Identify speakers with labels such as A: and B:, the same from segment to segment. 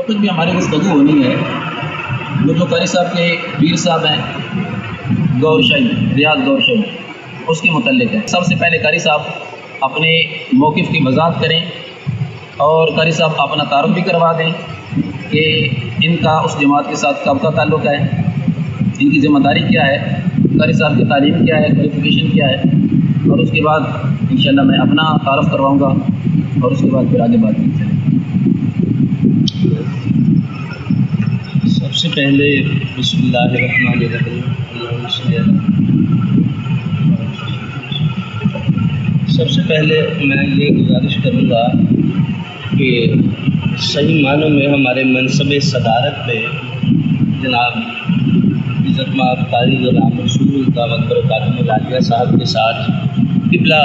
A: کچھ بھی ہماری گفتگو ہونی ہے وہ جو قاری صاحب کے پیر صاحب ہیں گور شاہی ریاض گور شاہی اس کے متعلق ہے۔ سب سے پہلے قاری صاحب اپنے موقف کی وضاحت کریں اور قاری صاحب اپنا تعارف بھی کروا دیں کہ ان کا اس جماعت کے ساتھ کب کا تعلق ہے، ان کی ذمہ داری کیا ہے، قاری صاحب کی تعلیم کیا ہے، کوالیفیکیشن کیا ہے، اور اس کے بعد انشاءاللہ میں اپنا تعارف کرواؤں گا اور اس کے بعد پھر آگے بات کی جائے۔
B: سب سے پہلے بسم اللہ الرحمن الرحیم۔ سب سے پہلے میں یہ گزارش کروں گا کہ صحیح معنوں میں ہمارے منصب صدارت پہ جناب عزت مآب قاری غلام رسول دامت برکاتہ العالیہ صاحب کے ساتھ قبلہ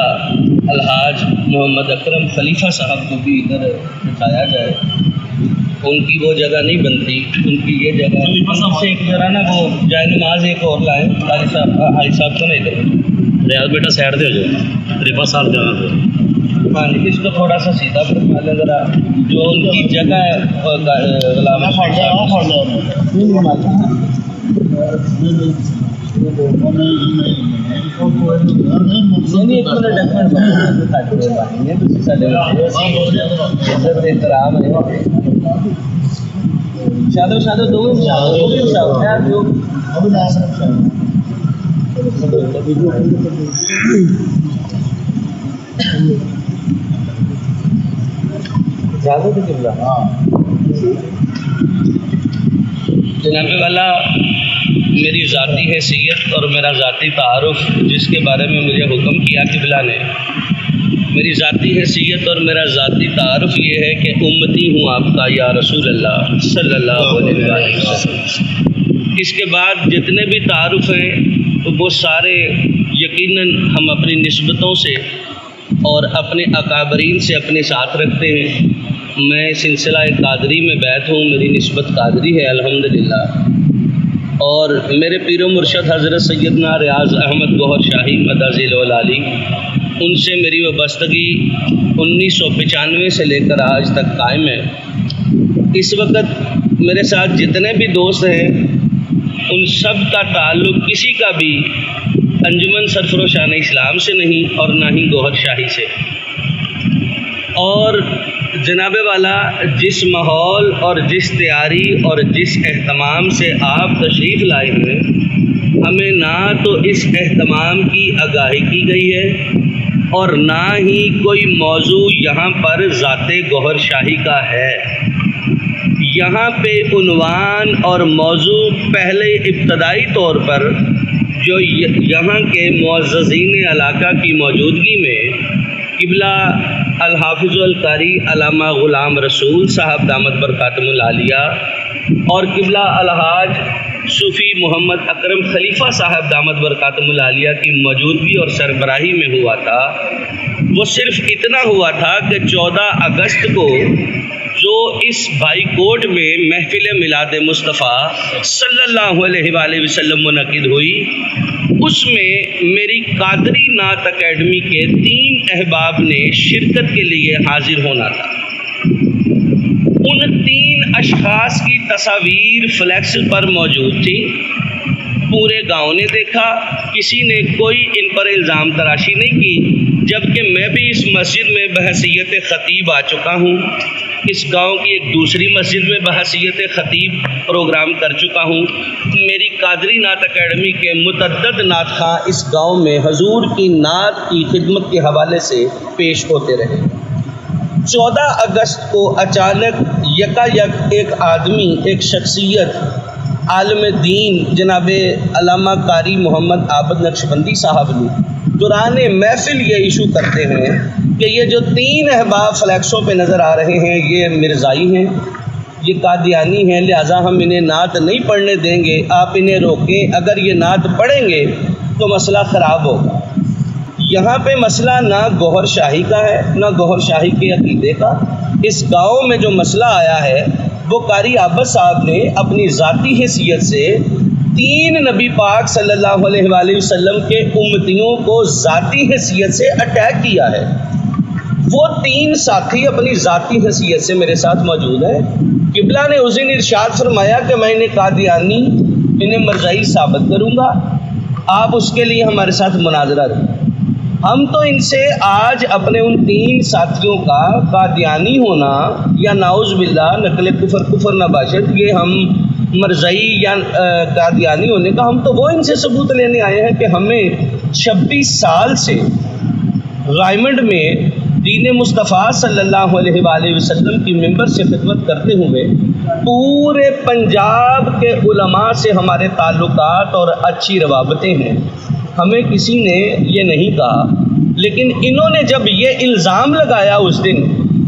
B: الحاج محمد اکرم خلیفہ صاحب کو بھی ادھر بٹھایا جائے۔ ان کی وہ جگہ نہیں بنتی، ان کی یہ جگہ سے ایک ذرا نا وہ جائے نماز ایک اور لائیں قاری صاحب حاجی صاحب کو نہیں دیں ریاض بیٹا سائڈ دے جو رفا صاحب جگہ پہ ہاں جی اس کو تھوڑا سا سیدھا فرما لیں ذرا جو ان کی جگہ ہے غلام شادو شادو دو جناب والا میری ذاتی حیثیت اور میرا ذاتی تعارف جس کے بارے میں مجھے حکم کیا قبلہ نے، میری ذاتی حیثیت اور میرا ذاتی تعارف یہ ہے کہ امتی ہوں آپ کا یا رسول اللہ صلی اللہ علیہ وسلم۔ اس کے بعد جتنے بھی تعارف ہیں وہ سارے یقیناً ہم اپنی نسبتوں سے اور اپنے اکابرین سے اپنے ساتھ رکھتے ہیں۔ میں سلسلہ قادری میں بیعت ہوں، میری نسبت قادری ہے الحمدللہ، اور میرے پیر و مرشد حضرت سیدنا ریاض احمد گوہر شاہی مدعی العالی ان سے میری وابستگی 1995 سے لے کر آج تک قائم ہے۔ اس وقت میرے ساتھ جتنے بھی دوست ہیں ان سب کا تعلق کسی کا بھی انجمن سرفروشان اسلام سے نہیں اور نہ ہی گوہر شاہی سے۔ اور جناب والا جس ماحول اور جس تیاری اور جس اہتمام سے آپ تشریف لائے ہیں، ہمیں نہ تو اس اہتمام کی آگاہی کی گئی ہے اور نہ ہی کوئی موضوع یہاں پر ذات گوہر شاہی کا ہے۔ یہاں پہ عنوان اور موضوع پہلے ابتدائی طور پر جو یہاں کے معززین علاقہ کی موجودگی میں قبلہ الحافظ القاری علامہ غلام رسول صاحب دامت برکاتہ العالیہ اور قبلہ الحاج صوفی محمد اکرم خلیفہ صاحب دامت برکاتہ العالیہ کی موجودگی اور سربراہی میں ہوا تھا۔ وہ صرف اتنا ہوا تھا کہ 14 اگست کو جو اس بھائی کوٹ میں محفل میلاد مصطفیٰ صلی اللہ علیہ وآلہ وسلم منعقد ہوئی، اس میں میری قادری نعت اکیڈمی کے 3 احباب نے شرکت کے لیے حاضر ہونا تھا۔ ان 3 اشخاص کی تصاویر فلیکس پر موجود تھی، پورے گاؤں نے دیکھا، کسی نے کوئی ان پر الزام تراشی نہیں کی، جبکہ میں بھی اس مسجد میں بحیثیت خطیب آ چکا ہوں، اس گاؤں کی ایک دوسری مسجد میں بحیثیت خطیب پروگرام کر چکا ہوں۔ میری قادری نعت اکیڈمی کے متعدد نعت خواں اس گاؤں میں حضور کی نعت کی خدمت کے حوالے سے پیش ہوتے رہے۔ 14 اگست کو اچانک یکایک ایک آدمی، ایک شخصیت، عالم دین جناب علامہ قاری محمد عابد نقشبندی صاحب نے دوران محفل یہ ایشو کرتے ہیں کہ یہ جو 3 احباب فلیکسوں پہ نظر آ رہے ہیں یہ مرزائی ہیں، یہ قادیانی ہیں، لہٰذا ہم انہیں نعت نہیں پڑھنے دیں گے، آپ انہیں روکیں، اگر یہ نعت پڑھیں گے تو مسئلہ خراب ہوگا۔ یہاں پہ مسئلہ نہ گوہر شاہی کا ہے نہ گوہر شاہی کے عقیدے کا، اس گاؤں میں جو مسئلہ آیا ہے وہ قاری عابد صاحب نے اپنی ذاتی حیثیت سے 3 نبی پاک صلی اللہ علیہ وآلہ وسلم کے امتیوں کو ذاتی حیثیت سے اٹیک کیا ہے۔ وہ 3 ساتھی اپنی ذاتی حیثیت سے میرے ساتھ موجود ہیں. قبلہ نے اس دن ارشاد فرمایا کہ میں انہیں قادیانی انہیں مرزائی ثابت کروں گا، آپ اس کے لیے ہمارے ساتھ مناظرہ کریں. ہم تو ان سے آج اپنے ان 3 ساتھیوں کا قادیانی ہونا یا نعوذ باللہ نقل کفر نباشت، یہ ہم مرزائی یا قادیانی ہونے کا، ہم تو وہ ان سے ثبوت لینے آئے ہیں کہ ہمیں 26 سال سے رائمنڈ میں دین مصطفیٰ صلی اللہ علیہ وآلہ وسلم کی ممبر سے خدمت کرتے ہوئے پورے پنجاب کے علماء سے ہمارے تعلقات اور اچھی روابطیں ہیں. ہمیں کسی نے یہ نہیں کہا، لیکن انہوں نے جب یہ الزام لگایا اس دن،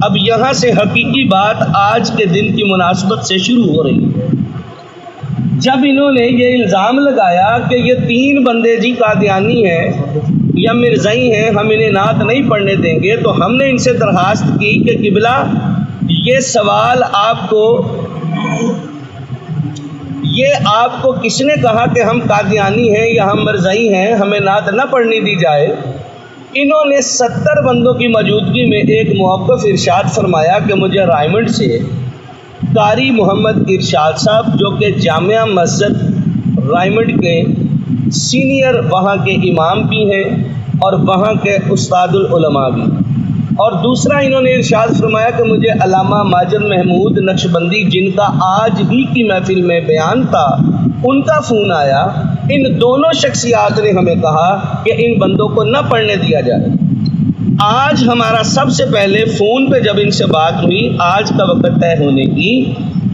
B: اب یہاں سے حقیقی بات آج کے دن کی مناسبت سے شروع ہو رہی ہے. جب انہوں نے یہ الزام لگایا کہ یہ 3 بندے جی قادیانی ہیں یا مرزائی ہیں، ہم انہیں نعت نہیں پڑھنے دیں گے، تو ہم نے ان سے درخواست کی کہ قبلہ یہ سوال آپ کو کس نے کہا کہ ہم قادیانی ہیں یا ہم مرزائی ہیں، ہمیں نعت نہ پڑھنی دی جائے. انہوں نے 70 بندوں کی موجودگی میں ایک موقف ارشاد فرمایا کہ مجھے رائمنڈ سے قاری محمد ارشاد صاحب جو کہ جامعہ مسجد رائمنڈ کے سینئر وہاں کے امام بھی ہیں اور وہاں کے استاد العلماء بھی، اور دوسرا انہوں نے ارشاد فرمایا کہ مجھے علامہ ماجد محمود نقشبندی جن کا آج ہی کی محفل میں بیان تھا ان کا فون آیا. ان دونوں شخصیات نے ہمیں کہا کہ ان بندوں کو نہ پڑھنے دیا جائے. آج ہمارا سب سے پہلے فون پہ جب ان سے بات ہوئی آج کا وقت طے ہونے کی،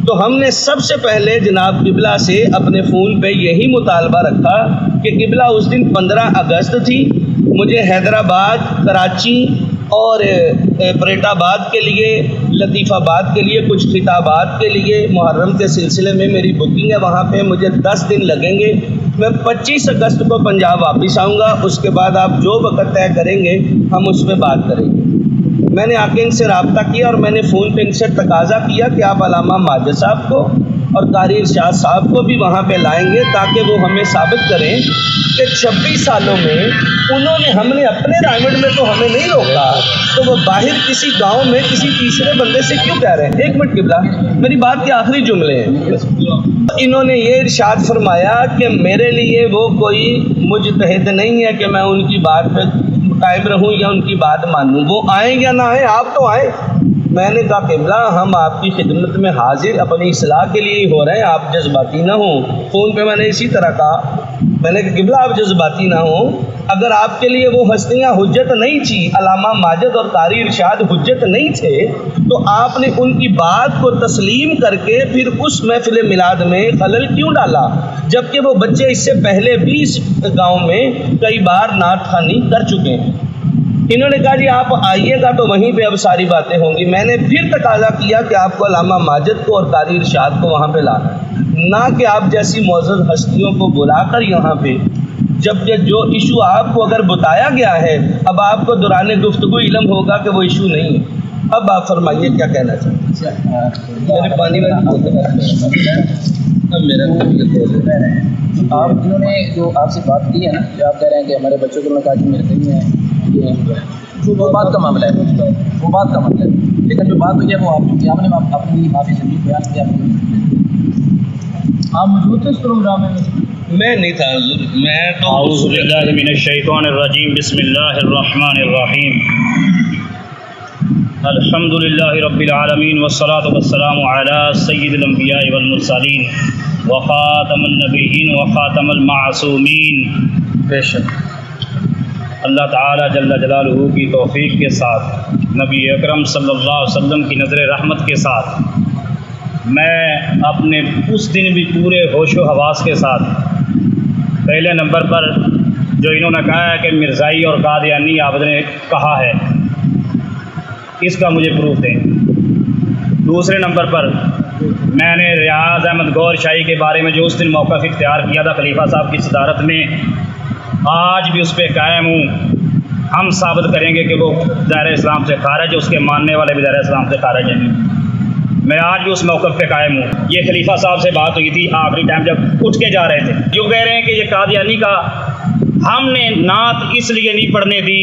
B: تو ہم نے سب سے پہلے جناب قبلہ سے اپنے فون پہ یہی مطالبہ رکھا کہ قبلہ اس دن 15 اگست تھی، مجھے حیدرآباد، کراچی اور پریٹ آباد کے لیے، لطیف آباد کے لیے کچھ خطابات کے لیے محرم کے سلسلے میں میری بکنگ ہے، وہاں پہ مجھے 10 دن لگیں گے. میں 25 اگست کو پنجاب واپس آؤں گا، اس کے بعد آپ جو وقت طے کریں گے ہم اس پہ بات کریں گے. میں نے آ کے ان سے رابطہ کیا اور میں نے فون پہ ان سے تقاضا کیا کہ آپ علامہ ماجد صاحب کو اور قاری ارشاد صاحب کو بھی وہاں پہ لائیں گے تاکہ وہ ہمیں ثابت کریں کہ 26 سالوں میں انہوں نے، ہم نے اپنے رائمنڈ میں تو ہمیں نہیں روکا، تو وہ باہر کسی گاؤں میں کسی تیسرے بندے سے کیوں کہہ رہے ہیں. 1 منٹ قبلہ، میری بات کے آخری جملے ہیں. انہوں نے یہ ارشاد فرمایا کہ میرے لیے وہ کوئی مجتہد نہیں ہے کہ میں ان کی بات پہ قائم رہوں یا ان کی بات مانوں، وہ آئیں یا نہ آئیں، آپ تو آئیں. میں نے کہا قبلہ ہم آپ کی خدمت میں حاضر اپنی اصلاح کے لیے ہی ہو رہے ہیں، آپ جذباتی نہ ہوں. فون پہ میں نے اسی طرح کہا، میں نے کہا قبلہ آپ جذباتی نہ ہوں، اگر آپ کے لیے وہ ہستیاں حجت نہیں تھی، علامہ ماجد اور قاری ارشاد حجت نہیں تھے، تو آپ نے ان کی بات کو تسلیم کر کے پھر اس محفل میلاد میں خلل کیوں ڈالا، جبکہ وہ بچے اس سے پہلے بھی اس گاؤں میں کئی بار نعت خوانی کر چکے ہیں. انہوں نے کہا جی آپ آئیے گا تو وہیں پہ اب ساری باتیں ہوں گی. میں نے پھر تقاضا کیا کہ آپ کو علامہ ماجد کو اور قاری ارشاد کو وہاں پہ لانا، نہ کہ آپ جیسی معزز ہستیوں کو بلا کر یہاں پہ، جبکہ جو ایشو آپ کو اگر بتایا گیا ہے اب آپ کو دوران گفتگو علم ہوگا کہ وہ ایشو نہیں ہے. اب آپ فرمائیے کیا کہنا چاہتے ہیں. میرے پانی میں
A: آپ انہوں نے جو آپ سے بات کی ہے نا، جو آپ کہہ رہے ہیں کہ ہمارے بچوں کو میں کہا کہ میرے نہیں ہیں، وہ بات کا معاملہ ہے، وہ بات کا معاملہ ہے. لیکن جو بات ہوئی ہے وہ آپ نے اپنی معافی سے بھی بیان کیا. آپ موجود تھے اس پروگرام
B: میں نہیں تھا حضور. میں تو
C: اعوذ باللہ من الشیطان الرجیم، بسم اللہ الرحمن الرحیم. الحمد للہ رب العالمین والصلاة والسلام علی سید الانبیاء والمرسلین وخاتم النبیین وخاتم المعصومین.
A: بے شک
C: اللہ تعالی جل جلالہ کی توفیق کے ساتھ، نبی اکرم صلی اللہ علیہ وسلم کی نظر رحمت کے ساتھ، میں اپنے اس دن بھی پورے ہوش و حواس کے ساتھ پہلے نمبر پر جو انہوں نے کہا ہے کہ مرزائی اور قادیانی آپ نے کہا ہے، اس کا مجھے پروف دیں. دوسرے نمبر پر میں نے ریاض احمد گور شاہی کے بارے میں جو اس دن موقف اختیار کیا تھا خلیفہ صاحب کی صدارت میں، آج بھی اس پہ قائم ہوں. ہم ثابت کریں گے کہ وہ دائرہ اسلام سے خارج ہے، اس کے ماننے والے بھی دائرہ اسلام سے خارج ہیں. میں آج بھی اس موقف پہ قائم ہوں. یہ خلیفہ صاحب سے بات ہوئی تھی آخری ٹائم جب اٹھ کے جا رہے تھے، جو کہہ رہے ہیں کہ یہ قادیانی کا ہم نے نعت اس لیے نہیں پڑھنے دی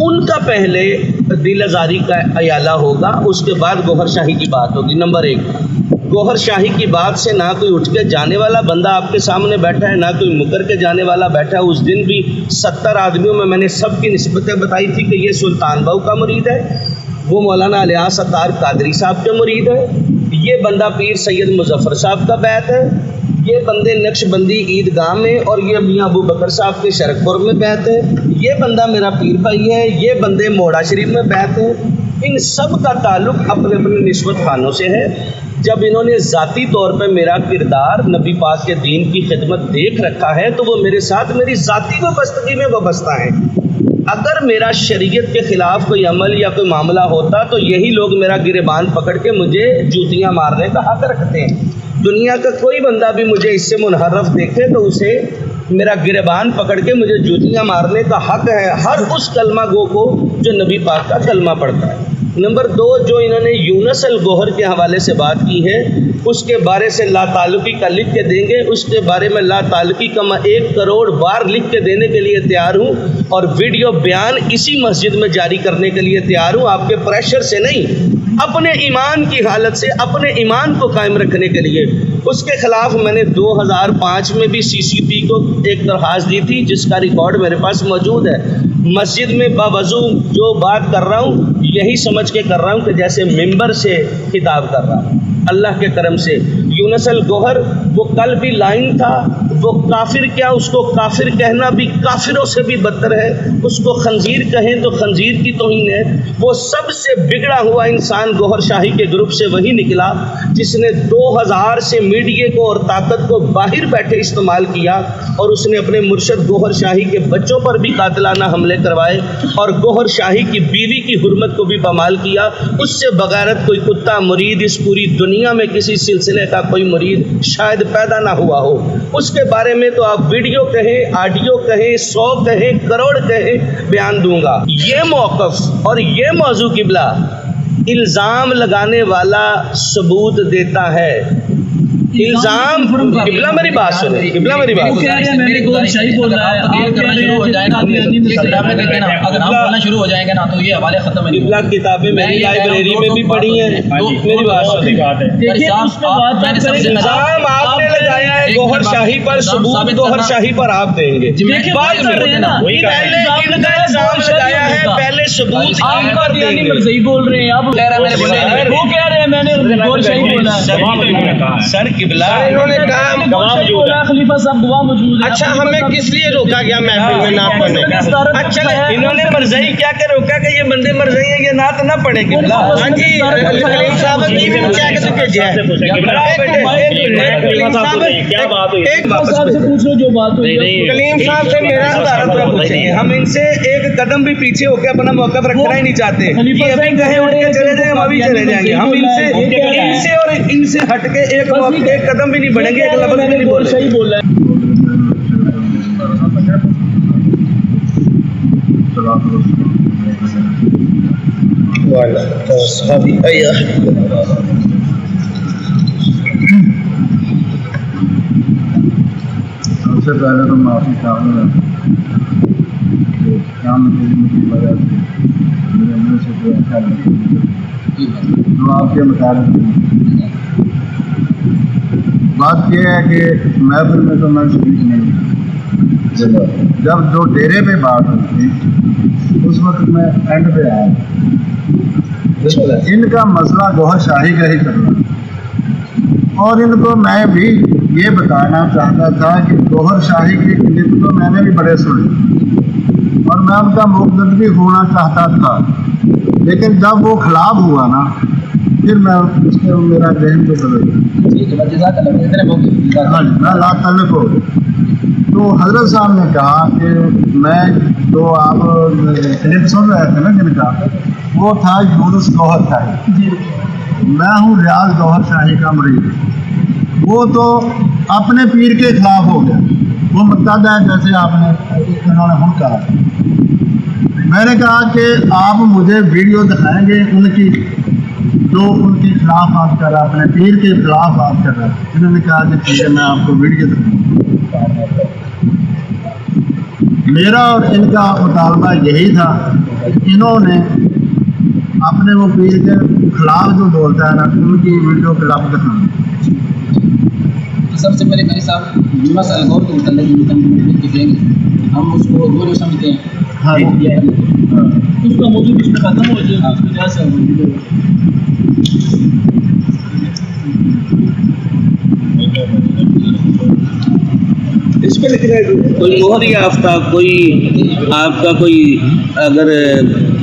B: ان کا پہلے دل آزاری کا ایالہ ہوگا، اس کے بعد گوہر شاہی کی بات ہوگی۔ نمبر 1، گوہر شاہی کی بات سے نہ کوئی اٹھ کے جانے والا بندہ آپ کے سامنے بیٹھا ہے، نہ کوئی مکر کے جانے والا بیٹھا ہے۔ اس دن بھی 70 آدمیوں میں نے سب کی نسبتیں بتائی تھی کہ یہ سلطان بہو کا مرید ہے، وہ مولانا الیاس ستار قادری صاحب کے مرید ہے، یہ بندہ پیر سید مظفر صاحب کا بیعت ہے، یہ بندے نقش بندی عیدگاہ میں، اور یہ میاں ابو بکر صاحب کے شرک پور میں بیعت ہے، یہ بندہ میرا پیر بھائی ہے، یہ بندے موڑا شریف میں بیعت ہے۔ ان سب کا تعلق اپنے اپنے نسبت خانوں سے ہے۔ جب انہوں نے ذاتی طور پہ میرا کردار نبی پاک کے دین کی خدمت دیکھ رکھا ہے تو وہ میرے ساتھ میری ذاتی وابستگی میں وابستہ ہیں۔ اگر میرا شریعت کے خلاف کوئی عمل یا کوئی معاملہ ہوتا تو یہی لوگ میرا گریبان پکڑ کے مجھے جوتیاں مارنے کا حق رکھتے ہیں۔ دنیا کا کوئی بندہ بھی مجھے اس سے منحرف دیکھے تو اسے میرا گریبان پکڑ کے مجھے جوتیاں مارنے کا حق ہے، ہر اس کلمہ گو کو جو نبی پاک کا کلمہ پڑھتا ہے۔ نمبر 2، جو انہوں نے یونس الگوہر کے حوالے سے بات کی ہے، اس کے بارے سے لا تعلقی کا لکھ کے دیں گے، اس کے بارے میں لا تعلقی کا میں 1 کروڑ بار لکھ کے دینے کے لیے تیار ہوں، اور ویڈیو بیان اسی مسجد میں جاری کرنے کے لیے تیار ہوں، آپ کے پریشر سے نہیں، اپنے ایمان کی حالت سے، اپنے ایمان کو قائم رکھنے کے لیے۔ اس کے خلاف میں نے 2005 میں بھی CCP کو ایک درخواست دی تھی، جس کا ریکارڈ میرے پاس موجود ہے۔ مسجد میں باوضو جو بات کر رہا ہوں یہی سمجھ کے کر رہا ہوں کہ جیسے ممبر سے خطاب کر رہا ہوں۔ اللہ کے کرم سے یونس الگوہر وہ کل بھی لائن تھا، وہ کافر کیا، اس کو کافر کہنا بھی کافروں سے بھی بدتر ہے، اس کو خنزیر کہیں تو خنزیر کی توہین ہے۔ وہ سب سے بگڑا ہوا انسان گوہر شاہی کے گروپ سے وہی نکلا جس نے 2000 سے میڈیا کو اور طاقت کو باہر بیٹھے استعمال کیا، اور اس نے اپنے مرشد گوہر شاہی کے بچوں پر بھی قاتلانہ حملے کروائے، اور گوہر شاہی کی بیوی کی حرمت کو بھی پامال کیا۔ اس سے بغیرت کوئی کتا مرید اس پوری دنیا میں کسی سلسلے کا کوئی مرید شاید پیدا نہ ہوا ہو۔ اس کے بارے میں تو آپ ویڈیو کہیں، آڈیو کہیں، 100 کہیں، کروڑ کہیں، بیان دوں گا۔ یہ موقف اور یہ موضوع قبلہ الزام لگانے والا ثبوت دیتا ہے۔ الزام قبلہ میری بات سنیں، قبلہ میری بات سنیں۔
A: اگر ہم بولنا شروع ہو جائیں گے نا تو یہ حوالے ختم نہیں۔
B: قبلہ کتابیں میری لائبریری میں بھی پڑھی ہیں، میری بات سنیں۔ الزام آپ نے لگایا ہے گوہر شاہی پر، ثبوت گوہر شاہی پر آپ دیں گے۔ بات کر رہے ہیں نا، پہلے ان کا الزام لگایا ہے، پہلے ثبوت آپ پر دیں گے۔
D: بول رہے ہیں آپ، وہ کہہ رہے ہیں میں نے گوہر شاہی بولا ہے۔
B: سر قبلہ انہوں نے کہا
D: خلیفہ صاحب گواہ موجود ہے۔
B: اچھا ہمیں کس لیے روکا گیا محفل میں نعت پڑھنے؟ اچھا انہوں نے مرزائی کیا کہ روکا کہ یہ بندے مرزائی ہیں، یہ نعت نہ پڑھیں گے؟ ہاں جی کلیم صاحب کی بھی کیا کہ بھیجا ہے۔
C: کیا بات ہوئی؟
B: ایک بات
D: صاحب سے پوچھ لو جو بات ہوئی۔
B: کلیم صاحب سے میرا ادارت کا پوچھیں، ہم ان سے ایک قدم بھی پیچھے ہو کے اپنا موقف رکھنا ہی نہیں چاہتے کہ ابھی کہیں اٹھ کے چلے جائیں، ہم ابھی چلے جائیں گے۔ ہم ان سے اور ان سے ہٹ کے ایک قدم بھی نہیں بڑھیں گے، ایک لفظ بھی نہیں بولیں گے۔
D: صحیح بول رہے ہیں۔
E: سب سے پہلے تو معافی چاہوں گا کہ کام کی وجہ سے میرے منہ سے کوئی اچھا نہیں جو آپ کے مطابق بات یہ ہے کہ محفل میں تو میں شریک نہیں، جب جو ڈیرے پہ بات ہوئی تھی اس وقت میں اینڈ پہ آیا۔ ان کا مسئلہ گوہر شاہی کا ہی کرنا، اور ان کو میں بھی یہ بتانا چاہتا تھا کہ گوہر شاہی کی کلپ تو میں نے بھی بڑے سنے اور میں ان کا مقتد بھی ہونا چاہتا تھا، لیکن جب وہ خلاف ہوا نا پھر میں اس کے میرا ذہن کو بدل گیا، میں لا تعلق ہو گیا۔ تو حضرت صاحب نے کہا کہ میں تو آپ کلپ سن رہے تھے نا جن کا، وہ تھا یونس گوہر شاہی، میں ہوں ریاض گوہر شاہی کا مرید۔ وہ تو اپنے پیر کے خلاف ہو گیا، وہ مقتد ہے جیسے آپ نے انہوں نے ہم کہا۔ میں نے کہا کہ آپ مجھے ویڈیو دکھائیں گے ان کی جو ان کے خلاف آپ کر رہا، اپنے پیر کے خلاف آپ کر رہا۔ انہوں نے کہا کہ ٹھیک ہے میں آپ کو ویڈیو دکھاؤں گا۔ میرا اور ان کا مطالبہ یہی تھا انہوں نے اپنے وہ پیر کے خلاف جو بولتا ہے نا ان کی ویڈیو کلپ دکھانا.
A: سب سے پہلے قاری صاحب یونس الغور کے متعلق دیں گے. ہم اس کو دو جو سمجھتے ہیں
E: ہاں
D: اس کا موضوع اس میں ختم ہو جائے گا. اس وجہ سے
B: اس پہ لکھ رہے کوئی مہر یافتہ کوئی آپ کا کوئی اگر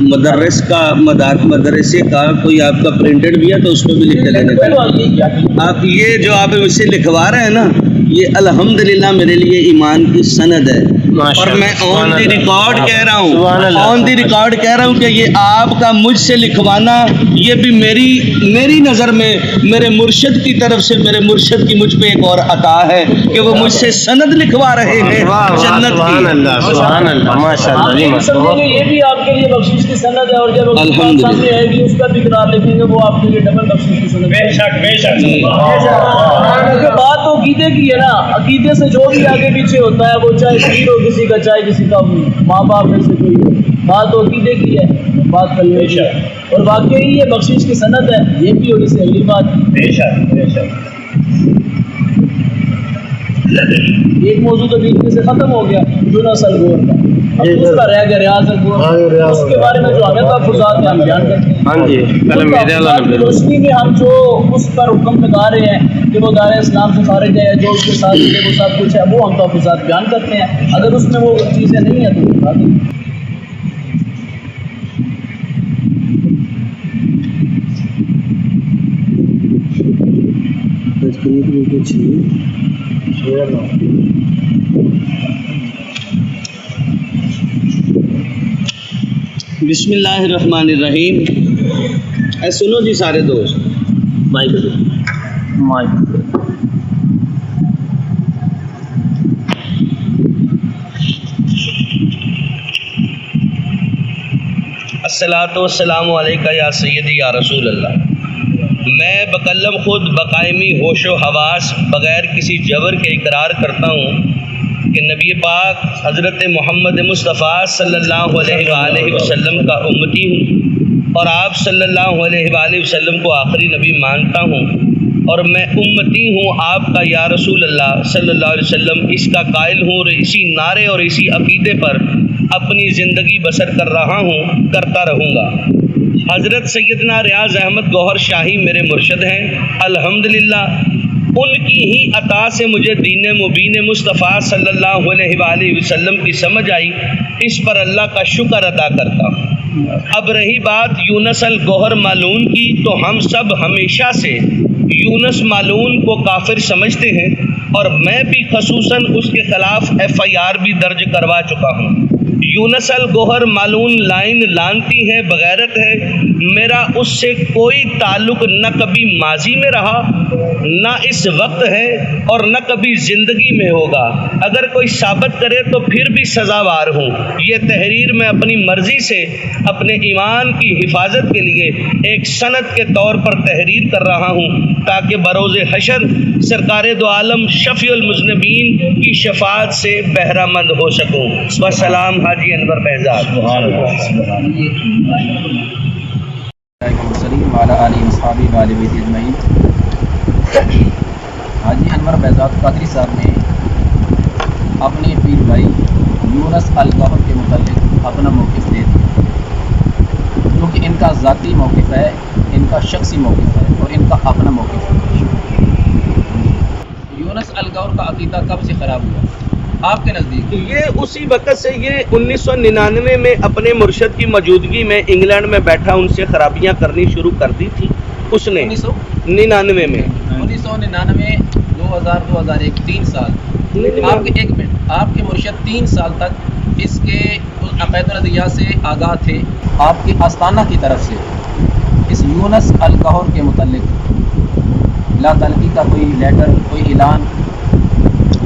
B: مدرس کا مدرسے کا کوئی آپ کا پرنٹڈ بھی ہے تو اس پہ بھی لکھ لینا. آپ یہ جو آپ مجھ سے لکھوا رہے ہیں نا یہ الحمدللہ میرے لیے ایمان کی سند ہے اور میں آن دی ریکارڈ کہہ رہا ہوں کہ یہ آپ کا مجھ سے لکھوانا یہ بھی میری نظر میں میرے مرشد کی طرف سے میرے مرشد کی مجھ پہ ایک اور عطا ہے کہ وہ مجھ سے سند لکھوا رہے ہیں جنت کی.
D: سبحان اللہ ماشاءاللہ. یہ بھی آپ کے لیے بخشش کی سند ہے اور جب سامنے آئے گی اس کا بھی اقرار لکھیں گے وہ آپ کے لیے ڈبل بخشش کی سند ہے. بے شک بات تو عقیدے کی ہے نا. عقیدے سے جو بھی آگے پیچھے ہوتا ہے وہ چاہے پیر ہو کسی کا چاہے کسی کا ماں باپ میں سے کوئی بات تو عقیدے کی ہے بات کرنے کی اور واقعی یہ بخشش کی سند ہے. یہ بھی ہوئی سے اگلی بات. ایک موضوع تو بیچ میں سے ختم ہو گیا یونس الغور کا. اس کا رہ گیا ریاض الغور. اس کے بارے میں جو ہمیں تحفظات ہیں ہم بیان کرتے ہیں. روشنی میں ہم جو اس پر حکم لگا رہے ہیں کہ وہ دائرہ اسلام سے خارج ہے جو اس کے ساتھ وہ سب کچھ ہے وہ ہم تحفظات بیان کرتے ہیں. اگر اس میں وہ چیزیں نہیں ہیں تو بتا دیں.
B: بسم اللہ الرحمن الرحیم. سنو جی سارے دوست الصلاۃ والسلام علیکہ یا سیدی یا رسول اللہ. میں بکلم خود بقائمی ہوش و حواس بغیر کسی جبر کے اقرار کرتا ہوں کہ نبی پاک حضرت محمد مصطفیٰ صلی اللہ علیہ وآلہ وسلم کا امتی ہوں اور آپ صلی اللہ علیہ وآلہ وسلم کو آخری نبی مانتا ہوں اور میں امتی ہوں آپ کا یا رسول اللہ صلی اللہ علیہ وسلم اس کا قائل ہوں اور اسی نعرے اور اسی عقیدے پر اپنی زندگی بسر کر رہا ہوں کرتا رہوں گا. حضرت سیدنا ریاض احمد گوہر شاہی میرے مرشد ہیں. الحمدللہ ان کی ہی عطا سے مجھے دین مبین مصطفیٰ صلی اللہ علیہ وآلہ وسلم کی سمجھ آئی. اس پر اللہ کا شکر ادا کرتا ہوں. اب رہی بات یونس الگوہر مالون کی تو ہم سب ہمیشہ سے یونس مالون کو کافر سمجھتے ہیں اور میں بھی خصوصاً اس کے خلاف FIR بھی درج کروا چکا ہوں. یونس الگوہر مالون لائن لانتی ہے بغیرت ہے. میرا اس سے کوئی تعلق نہ کبھی ماضی میں رہا نہ اس وقت ہے اور نہ کبھی زندگی میں ہوگا. اگر کوئی ثابت کرے تو پھر بھی سزاوار ہوں. یہ تحریر میں اپنی مرضی سے اپنے ایمان کی حفاظت کے لیے ایک سند کے طور پر تحریر کر رہا ہوں تاکہ بروز حشر سرکار دو عالم شفیع المذنبین کی شفاعت سے بہرہ مند ہو سکوں. وسلام حاجی انور بہزاد.
A: حاجی انور بہزاد قادری صاحب نے اپنے پیر بھائی یونس الگوہر کے متعلق اپنا موقف دے دیا کیونکہ ان کا ذاتی موقف ہے, ان کا شخصی موقف ہے اور ان کا اپنا موقف ہے. یونس الگوہر کا عقیدہ کب سے خراب ہوا آپ کے نزدیک؟
B: یہ اسی وقت سے یہ 1999 میں اپنے مرشد کی موجودگی میں انگلینڈ میں بیٹھا ان سے خرابیاں کرنی شروع کر دی تھی اس نے 1999 میں
A: 1999 2000 2001 3 سال آپ کے ایک منٹ آپ کے مرشد 3 سال تک اس کے عقائد الرضیات سے آگاہ تھے. آپ کی آستانہ کی طرف سے اس یونس الگوہر کے متعلق لا تعلقی کا کوئی لیٹر کوئی اعلان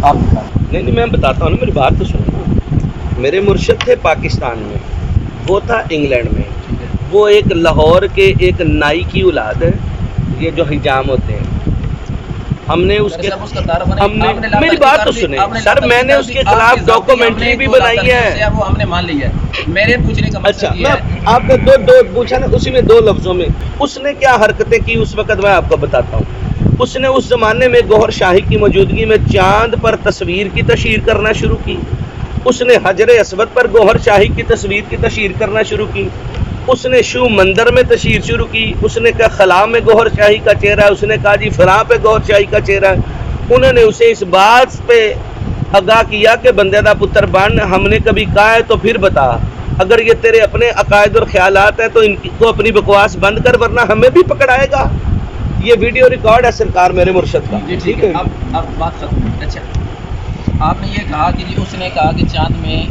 A: آپ دکھا؟
B: نہیں میں بتاتا ہوں نا, میری بات تو سنو. میرے مرشد تھے پاکستان میں, وہ تھا انگلینڈ میں. وہ ایک لاہور کے ایک نائی کی اولاد ہے, یہ جو حجام ہوتے ہیں. ہم نے اس کے
A: اس کا تعارف نہیں،
B: ہم
A: آپ
B: نے
A: لاپرواہی
B: میری بات تو
A: کر دی،
B: سنیں
A: آپ نے
B: سر، میں نے اس کے
A: آپ
B: خلاف
A: کی
B: ڈاکومنٹری بھی بنائی ہے.
A: وہ ہم نے مان لی ہے. میرے پوچھنے کا
B: اچھا
A: مقصد یہ ہے،
B: میں آپ نے دو پوچھا نا، اسی میں 2 لفظوں میں اس نے کیا حرکتیں کی اس وقت میں آپ کو بتاتا ہوں. اس نے اس زمانے میں گوہر شاہی کی موجودگی میں چاند پر تصویر کی تشہیر کرنا شروع کی. اس نے حجر اسود پر گوہر شاہی کی تصویر کی تشہیر کرنا شروع کی. اس نے شو مندر میں تشہیر شروع کی. اس نے کہا خلا میں گوہر شاہی کا چہرہ ہے. اس نے کہا جی فلاں پہ گوہر شاہی کا چہرہ ہے. انہوں نے اسے اس بات پہ آگاہ کیا کہ بندے دا پتر بن، ہم نے کبھی کہا ہے تو پھر بتا، اگر یہ تیرے اپنے عقائد اور خیالات ہیں تو ان کو اپنی بکواس بند کر، ورنہ ہمیں بھی پکڑائے گا. یہ ویڈیو ریکارڈ ہے سرکار میرے مرشد کا.
A: جی ٹھیک ہے، اب بات ختم. اچھا، آپ نے یہ کہا کہ جی اس نے کہا کہ چاند میں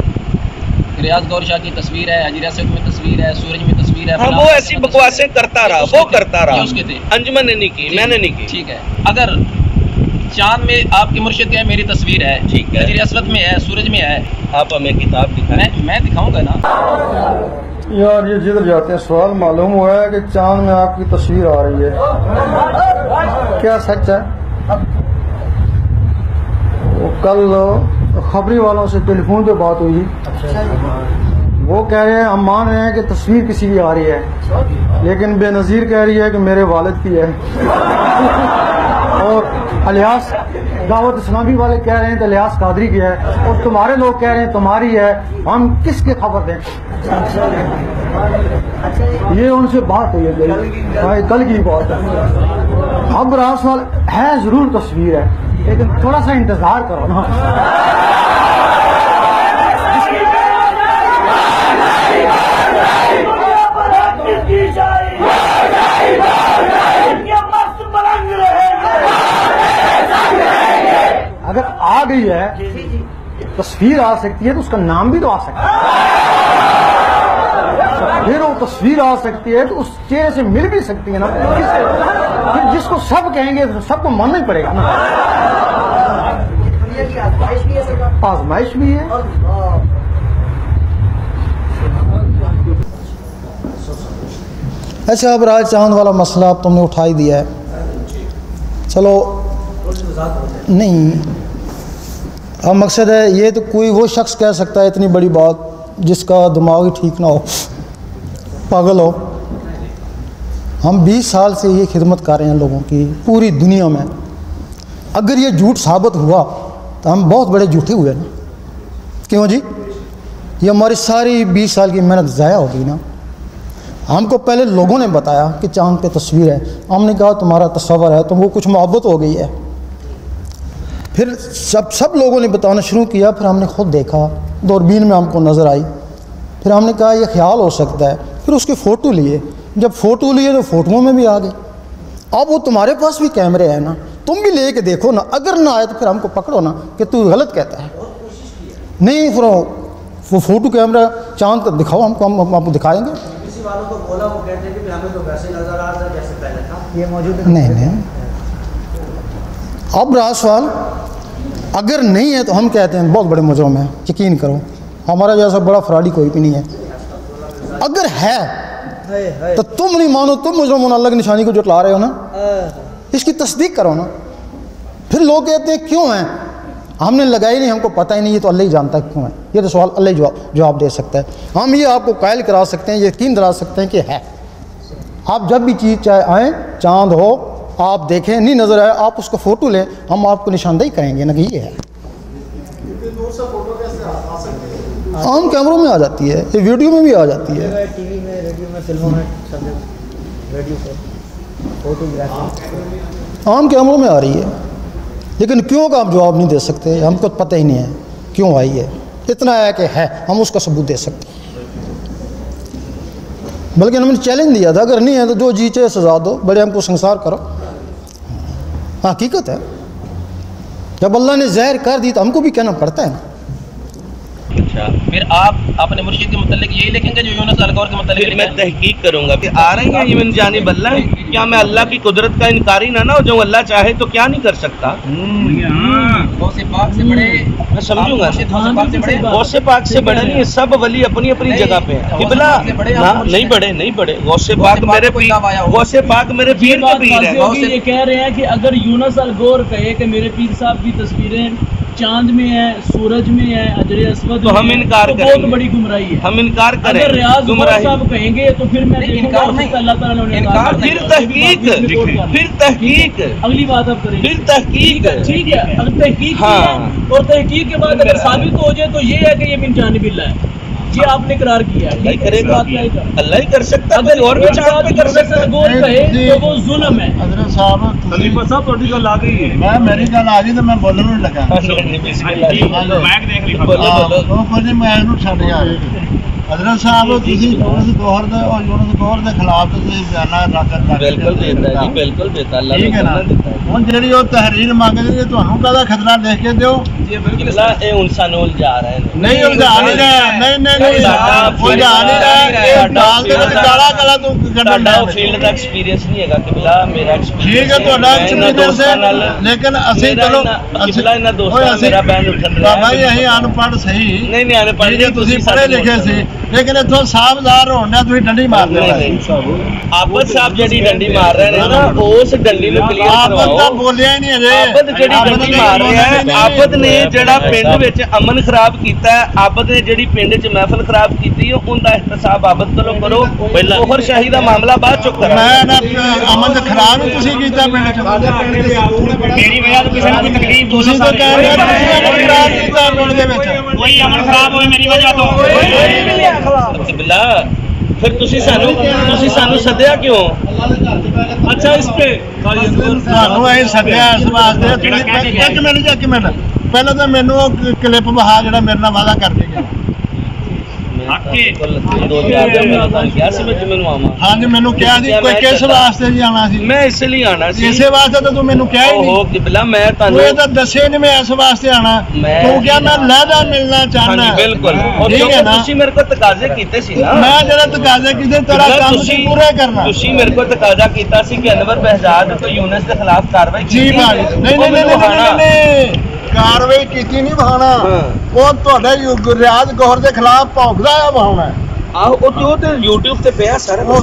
A: ریاض گور شاہ کی تصویر ہے، حجر اسود میں تصویر ہے، سورج میں تصویر ہے.
B: ہاں وہ ایسی بکواسیں کرتا رہا، وہ کرتا رہا.
A: اس کے تھے
B: انجمن نے نہیں کی، میں نے نہیں کی.
A: ٹھیک ہے، اگر چاند میں آپ کے مرشد کے میری تصویر ہے،
B: ٹھیک ہے،
A: حجر اسود میں ہے، سورج میں ہے،
B: آپ ہمیں کتاب دکھائیں.
A: میں دکھاؤں گا نا.
E: یار یہ جدھر جاتے ہیں سوال معلوم ہوا ہے کہ چاند میں آپ کی تصویر آ رہی ہے، کیا سچ ہے؟ وہ کل خبری والوں سے ٹیلی فون پہ بات ہوئی، وہ کہہ رہے ہیں ہم مان رہے ہیں کہ تصویر کسی کی آ رہی ہے، لیکن بے نظیر کہہ رہی ہے کہ میرے والد کی ہے. اور الیاس دعوت اسلامی والے کہہ رہے ہیں کہ الیاس قادری کی ہے، اور تمہارے لوگ کہہ رہے ہیں تمہاری ہے. ہم کس کی خبر دیں؟ یہ ان سے بات ہوئی ہے، کل کی بات ہے. اب راس وال ہے ضرور تصویر ہے، لیکن تھوڑا سا انتظار کرو نا. اگر آ گئی ہے تصویر آ سکتی ہے تو اس کا نام بھی تو آ سکتا ہے. پھر وہ تصویر آ سکتی ہے تو اس چہرے سے مل بھی سکتی ہے نا. پھر جس کو سب کہیں گے سب کو ماننا ہی پڑے گا نا. آزمائش بھی ہے. اچھا اب راج چاند والا مسئلہ اب تم نے اٹھائی دیا ہے، چلو نہیں، اب مقصد ہے یہ تو کوئی وہ شخص کہہ سکتا ہے اتنی بڑی بات جس کا دماغ ہی ٹھیک نہ ہو، پاگل ہو. ہم 20 سال سے یہ خدمت کر رہے ہیں لوگوں کی پوری دنیا میں. اگر یہ جھوٹ ثابت ہوا تو ہم بہت بڑے جھوٹے ہوئے نا. کیوں جی؟ یہ ہماری ساری 20 سال کی محنت ضائع ہو گئی نا. ہم کو پہلے لوگوں نے بتایا کہ چاند پہ تصویر ہے، ہم نے کہا تمہارا تصور ہے، تو وہ کچھ محبت ہو گئی ہے. پھر سب لوگوں نے بتانا شروع کیا، پھر ہم نے خود دیکھا، دوربین میں ہم کو نظر آئی. پھر ہم نے کہا یہ خیال ہو سکتا ہے. پھر اس کے فوٹو لیے، جب فوٹو لیے تو فوٹوؤں میں بھی آ گئے. اب وہ تمہارے پاس بھی کیمرے ہیں نا، تم بھی لے کے دیکھو نا. اگر نہ آئے تو پھر ہم کو پکڑو نا کہ تو غلط کہتا ہے. نہیں پھر وہ فوٹو کیمرہ چاند کا دکھاؤ ہم کو، ہم آپ کو دکھائیں گے.
F: والوں کو بولا وہ کہتے ہیں کہ ہمیں تو ویسے نظر آ رہا جیسے پہلے تھا، یہ موجود ہے.
E: نہیں. اب رہا سوال، اگر نہیں ہے تو ہم کہتے ہیں بہت بڑے مجرم ہیں. یقین کرو ہمارا جیسا بڑا فراڈی کوئی بھی نہیں ہے. اگر ہے تو تم نہیں مانو، تم مجرم ہونا، اللہ کی نشانی کو جٹلا رہے ہو نا، اس کی تصدیق کرو نا. پھر لوگ کہتے ہیں کیوں ہیں، ہم نے لگائی نہیں، ہم کو پتہ ہی نہیں. یہ تو اللہ ہی جانتا ہے کیوں ہے. یہ تو سوال اللہ ہی جواب دے سکتا ہے. ہم یہ آپ کو قائل کرا سکتے ہیں، یقین دلا سکتے ہیں کہ ہے. آپ جب بھی چیز چاہے آئیں، چاند ہو آپ دیکھیں، نہیں نظر آئے آپ اس کو فوٹو لیں، ہم آپ کو نشاندہی کریں گے نا کہ یہ ہے. عام کیمروں میں آ جاتی ہے، یہ ویڈیو میں بھی آ جاتی ہے،
F: ٹی وی میں، ریڈیو میں، فلموں میں، سب ریڈیو پہ فوٹوگرافی
E: عام کیمروں میں آ رہی ہے. لیکن کیوں کا آپ جواب نہیں دے سکتے، ہم کو پتہ ہی نہیں ہے کیوں آئی ہے. اتنا ہے کہ ہے، ہم اس کا ثبوت دے سکتے ہیں. بلکہ ہم نے چیلنج دیا تھا اگر نہیں ہے تو جو جی چاہے سزا دو، بڑے ہم کو سنسار کرو. حقیقت ہے، جب اللہ نے ظاہر کر دی تو ہم کو بھی کہنا پڑتا ہے نا.
B: اچھا
A: پھر آپ اپنے مرشد کے متعلق یہی لکھیں گے جو یونس الغور کے متعلق
B: پھر میں
A: لکھیں گے؟
B: تحقیق کروں گا کہ آ رہے ہیں یہ من جانب اللہ، کیا میں اللہ کی قدرت کا انکاری نہ ہو، جو اللہ چاہے تو کیا نہیں کر سکتا؟
A: غوث پاک سے بڑے
B: میں سمجھوں گا،
A: غوث پاک سے بڑے
B: غوث پاک سے بڑے نہیں، سب ولی اپنی اپنی جگہ پہ ہیں قبلہ، نہیں بڑے غوث پاک میرے پیر، غوث پاک میرے پیر کا پیر ہے۔
D: یہ کہہ رہے ہیں کہ اگر یونس الغور کہے کہ میرے پیر صاحب کی تصویریں چاند میں ہے، سورج میں ہے، حجر اسود
B: تو ہم انکار کریں
D: بہت
B: گے،
D: بڑی گمراہی ہے۔
B: ہم انکار کریں
D: اگر ریاض غور
B: گمراہی،
D: صاحب کہیں گے تو پھر میں دیکھوں گا اللہ تعالیٰ نے انہیں
A: انکار
B: پھر تحقیق
D: اگلی بات اب کریں گے۔
B: پھر تحقیق
D: ٹھیک ہے، اگر تحقیق کی
B: ہاں۔
D: ہے اور تحقیق کے بعد اگر ثابت ہو جائے تو یہ ہے کہ یہ من جانب اللہ ہے، یہ آپ نے قرار کیا ہے،
B: اللہ کرے گا، اللہ ہی کر سکتا ہے،
D: اگر
B: کوئی اور بھی چاند پہ کر سکتا ہے۔
D: غور کہے تو وہ ظلم ہے۔
E: حضرت صاحب
C: خلیفہ صاحب تھوڑی گل آ گئی ہے،
E: میں میری گل آ گئی تو میں بولن نہیں لگا
C: مائک دیکھ لی
E: وہ کوئی میں ਇਹਨੂੰ ਛੱਡ ਗਿਆ حضرت صاحب ਤੁਸੀਂ ਯੂਨਸ ਗੌਹਰ ਦੇ ਔਰ ਯੂਨਸ ਗੌਹਰ ਦੇ ਖਿਲਾਫ ਤੁਸੀਂ ਬਿਆਨਾਂ ਰੱਖ
B: بالکل دیتا ہے جی، بالکل دیتا ہے، اللہ
E: ٹھیک ہے نا ਹੁਣ ਜਿਹੜੀ ਉਹ ਤਹਿਰੀਰ ਮੰਗਦੇ ਨੇ ਤੁਹਾਨੂੰ ਕਾਹਦਾ ਖਤਰਾ ਲਿਖ ਕੇ ਦਿਓ
B: اللہ اے انسان الجھا رہے ہیں،
E: ਨਹੀਂ ਉਲਝਾ ਨਹੀਂ ਰਿਹਾ ਨਹੀਂ ਉਲਝਾ ਨਹੀਂ ਰਿਹਾ ਇਹ ਨਾਲ ਦੇ ਵਿੱਚ ਗਾਲਾਂ ਗਾਲਾਂ ਤੂੰ ਕੱਢਣ
B: ਤੁਹਾਡਾ
E: ਦਾ
B: ਫੀਲਡ ਦਾ ਐਕਸਪੀਰੀਅੰਸ ਨਹੀਂ ਹੈਗਾ ਕਿਬਲਾ, ਮੇਰਾ ਐਕਸਪੀਰੀਅੰਸ
E: ਠੀਕ ਹੈ ਤੁਹਾਡਾ ਐਕਸਪੀਰੀਅੰਸ ਹੈ ਲੇਕਿਨ ਅਸੀਂ ਚਲੋ
B: ਕਿਬਲਾ ਇਹਨਾਂ ਦੋਸਤਾਂ ਨਾਲ ਮੇਰਾ ਬੈਨ ਉੱਠਣ ਰਿਹਾ
E: ਬਾਬਾ ਜੀ ਅਸੀਂ ਅਨਪੜ੍ਹ ਸਹੀ
B: ਨਹੀਂ ਨਹੀਂ ਆਨੇ ਪੜ੍ਹ
E: ਜਿਹੜੇ ਤੁਸੀਂ ਪੜ੍ਹੇ ਲਿਖੇ ਸੀ ਲੇਕਿਨ ਇੱਥੋਂ ਸਾਹਬਜ਼ਾਰ ਹੋਣ ਨਾਲ ਤੁਸੀਂ ਡੰਡੀ ਮਾਰਦੇ ਹੋ
B: ਆਬਦ ਸਾਹਿਬ ਜਿਹੜੀ ਡੰਡੀ ਮਾਰ ਰਹੇ ਨੇ ਨਾ ਉਸ ਡੰਡੀ ਨੂੰ ਕਲੀਅਰ
E: ਆਬਦ ਤਾਂ
B: ਕਰਵਾਓ।
E: ਬੋਲਿਆ ਹੀ ਨਹੀਂ ਅਜੇ
B: ਆਬਦ ਜਿਹੜੀ ਡੰਡੀ ਮਾਰ ਰਿਹਾ ਹੈ, ਆਬਦ ਨੇ ਜਿਹੜਾ ਪਿੰਡ ਵਿੱਚ ਅਮਨ ਖਰਾਬ ਕੀਤਾ ਹੈ, ਆਬਦ ਨੇ ਜਿਹੜੀ ਪਿੰਡ 'ਚ ਮਹਿਫਲ ਖਰਾਬ ਕੀਤੀ ਹੈ, ਉਹਦਾ ਇਹਤਸਾਬ ਆਬਦ ਕੋਲੋਂ ਕਰੋ, ਉਹਰ ਸ਼ਾਹੀ ਦਾ ਮਾਮਲਾ ਬਾਅਦ ਚੁੱਕ ਕਰੋ।
E: ਮੈਂ ਨਾ ਅਮਨ ਖਰਾਬ ਹੀ ਤੁਸੀਂ ਕੀਤਾ ਪਿੰਡ 'ਚ
C: ਮੇਰੀ ਵਜ੍ਹਾ ਤੋਂ ਕਿਸੇ ਨੂੰ ਕੋਈ ਤਕਲੀਫ
E: ਤੁਸੀਂ ਤਾਂ ਕਹਿ ਰਹੇ ਹੋ ਤੁਸੀਂ ਅਮਨ ਖਰਾਬ ਕੀਤਾ ਪਿੰਡ ਦੇ ਵਿੱਚ
C: ਕੋਈ ਅਮਨ ਖਰਾਬ ਹੋਏ ਮੇਰੀ ਵਜ੍ਹਾ ਤੋਂ।
B: ਕਿਬਲਾ ਫਿਰ ਤੁਸੀਂ ਸਾਨੂੰ ਸੱਦਿਆ ਕਿਉਂ?
C: ਅੱਛਾ ਇਸ ਪੇ
E: ਤੁਹਾਨੂੰ ਅਸੀਂ ਸੱਦਿਆ ਇਸ ਵਾਸਤੇ ਤੁਸੀਂ ਇੱਕ ਮਿੰਟ ਪਹਿਲਾਂ ਤਾਂ ਮੈਨੂੰ ਉਹ ਕਲਿੱਪ ਵਹਾ ਜਿਹੜਾ ਮੇਰੇ ਨਾਲ ਵਾਅਦਾ ਕਰਕੇ ਗਿਆ ਹਾਂਜੀ ਮੈਨੂੰ ਕਿਹਾ ਸੀ ਕੋਈ ਕਿਸ ਵਾਸਤੇ ਜੀ ਆਉਣਾ ਸੀ
B: ਮੈਂ ਇਸ ਲਈ ਆਣਾ ਸੀ,
E: ਇਸੇ ਵਾਸਤੇ ਤਾਂ ਤੂੰ ਮੈਨੂੰ ਕਿਹਾ ਹੀ
B: ਉਹ
E: ਨਹੀਂ
B: ਕਿਬਲਾ ਮੈਂ
E: ਤੂੰ
B: ਤੁਹਾਨੂੰ
E: ਇਹ ਤਾਂ ਦੱਸੇ ਨਹੀਂ ਮੈਂ ਇਸ ਵਾਸਤੇ ਆਣਾ ਤੂੰ ਕਿਹਾ ਮੈਂ ਲਹਿਦਾ ਮਿਲਣਾ ਚਾਹਨਾ
B: ਹਾਂਜੀ ਬਿਲਕੁਲ, ਔਰ
E: ਠੀਕ ਹੈ
B: ਕਿਉਂਕਿ
E: ਨਾ
B: ਤੁਸੀਂ ਮੇਰੇ ਕੋਲ ਤਕਾਜ਼ੇ ਕੀਤੇ ਸੀ ਨਾ,
E: ਮੈਂ ਜਿਹੜਾ ਤਕਾਜ਼ਾ ਕੀਤੇ ਤੇਰਾ ਕੰਮ ਸੀ ਪੂਰਾ ਕਰਨਾ
B: ਤੁਸੀਂ ਮੇਰੇ ਕੋਲ ਤਕਾਜ਼ਾ ਕੀਤਾ ਸੀ ਕਿ ਅਨਵਰ ਬਹਿਜਾਦ ਤੋਂ ਯੂਨਸ ਦੇ ਖਿਲਾਫ ਕਾਰਵਾਈ
E: ਜੀ
B: ਕੀਤੀ
E: ਭਾਈ ਨਹੀਂ ਕਾਰਵਾਈ ਕੀਤੀ ਨਹੀਂ ਵਹਾਣਾ ਉਹ ਤੁਹਾਡੇ ਰਿਆਜ਼ ਗੌਹਰ ਦੇ ਖਿਲਾਫ ਭੌਂਕਦਾ ਆ ਵਹਾਉਣਾ
B: ਆਹੋ ਉਹ ਤੇ YouTube ਤੇ ਪਿਆ ਸਾਰਾ
E: ਉਹ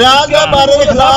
E: ਰਿਆਜ਼ ਦੇ ਬਾਰੇ ਦੇ ਖਿਲਾਫ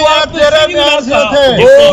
E: ਇਹ ਤੇਰੇ ਬਿਆਨ ਸੀ ਉੱਥੇ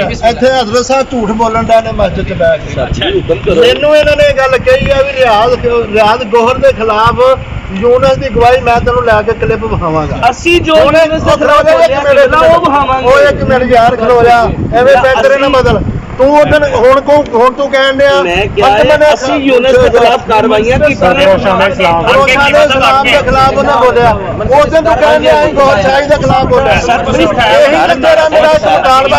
E: ਇੱਥੇ ਹਜ਼ਰਤ ਸਾਹਿਬ ਝੂਠ ਬੋਲਣ ਦਾ ਨੇ ਮਸਜਿਦ 'ਚ ਬੈਠ ਕੇ ਮੈਨੂੰ ਇਹਨਾਂ ਨੇ ਗੱਲ ਕਹੀ ਆ ਵੀ ਰਿਆਜ਼ ਗੌਹਰ ਦੇ ਖਿਲਾਫ ਯੂਨਸ ਦੀ ਗਵਾਹੀ ਮੈਂ ਤੈਨੂੰ ਲੈ ਕੇ ਕਲਿੱਪ ਵਿਖਾਵਾਂਗਾ
B: ਅਸੀਂ ਜੋ ਯੂਨਸ ਦੇ ਖਿਲਾਫ ਬੋਲਿਆ ਕਿਬਲਾ ਉਹ ਬਹਾਵਾਂਗੇ।
E: ਉਹ ਇੱਕ ਮਿੰਟ ਯਾਰ ਖਲੋ ਜਾ ਐਵੇਂ ਬੈਠਰੇ ਨਾ ਬਦਲ ਤੂੰ ਹੁਣ ਤੂੰ ਕਹਿਣ ਡਿਆ
B: ਮੈਂ ਕਿਹਾ ਹੈ ਅਸੀਂ ਯੂਨਸ ਦੇ ਖਿਲਾਫ ਕਾਰਵਾਈਆਂ ਕੀਤੀਆਂ ਨੇ।
E: ਇਸਲਾਮ ਦੇ ਖਿਲਾਫ ਉਹਨੇ ਬੋਲਿਆ ਉਸ ਦਿਨ ਤੂੰ ਕਹਿਣ ਡਿਆ ਅਸੀਂ ਗੌਰ ਸ਼ਾਹੀ ਦੇ ਖਿਲਾਫ ਬੋਲਿਆ ਇਹੀ ਤੇਰਾ ਮੇਰਾ ਇੱਕ ਮੁਤਾਲਬਾ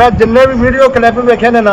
E: ਮੈਂ ਜਿੰਨੇ ਵੀ ਵੀਡੀਓ ਕਲਿੱਪ ਵੇਖੇ ਨੇ ਨਾ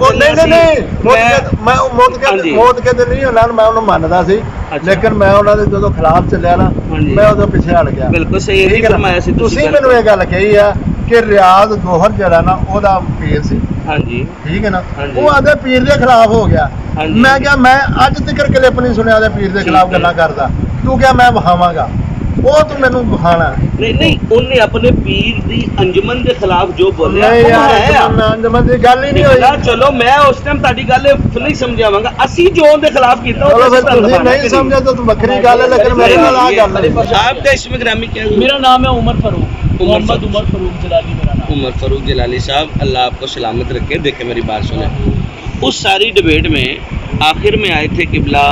E: ਮੌਤ ਕੇ ਨਹੀਂ ਉਹਨਾਂ ਨੂੰ ਮੈਂ ਉਹਨੂੰ ਮੰਨਦਾ ਸੀ ਲੇਕਿਨ ਮੈਂ ਉਹਨਾਂ ਦੇ ਜਦੋਂ ਖਿਲਾਫ ਚੱਲਿਆ ਨਾ ਮੈਂ ਉਦੋਂ ਪਿੱਛੇ ਹਟ ਗਿਆ।
B: ਬਿਲਕੁਲ ਸਹੀ ਇਹੀ ਫਰਮਾਇਆ ਸੀ
E: ਤੁਸੀਂ ਮੈਨੂੰ ਇਹ ਗੱਲ ਕਹੀ ਆ ਕਿ ਰਿਆਜ਼ ਗੌਹਰ ਜਿਹੜਾ ਨਾ ਉਹਦਾ ਪੀਰ ਸੀ,
B: ਹਾਂਜੀ
E: ਠੀਕ ਹੈ ਨਾ,
B: ਹਾਂਜੀ।
E: ਉਹ ਆਦੇ ਪੀਰ ਦੇ ਖਿਲਾਫ ਹੋ ਗਿਆ। ਮੈਂ ਕਿਹਾ ਮੈਂ ਅੱਜ ਤੱਕ ਕਲਿੱਪ ਨਹੀਂ ਸੁਣਿਆ ਉਹਦੇ ਪੀਰ ਦੇ ਖਿਲਾਫ ਗੱਲਾਂ ਕਰਦਾ, ਤੂੰ ਕਿਹਾ ਮੈਂ ਵਹਾਵਾਂਗਾ। وہ تو مینوں بخانا
B: نہیں انہیں اپنے پیر دی انجمن دے خلاف جو بولے
E: نہیں یار انجمن دی گل ہی نہیں ہوئی
B: چلو میں اس ٹائم تہاڈی گل نہیں سمجھاواں گا اسی جو دے خلاف کیتا
E: تسی نہیں سمجھا تو بکری گل ہے لیکن میرے نال آ گل
B: آپ کا اسم گرامی کیا ہے؟
D: میرا نام ہے عمر فاروق، محمد عمر فاروق جلالی میرا نام۔
B: عمر فاروق جلالی صاحب اللہ آپ کو سلامت رکھے۔ دیکھیں میری بات سنیں، اس ساری ڈبیٹ میں آخر میں آئے تھے قبلہ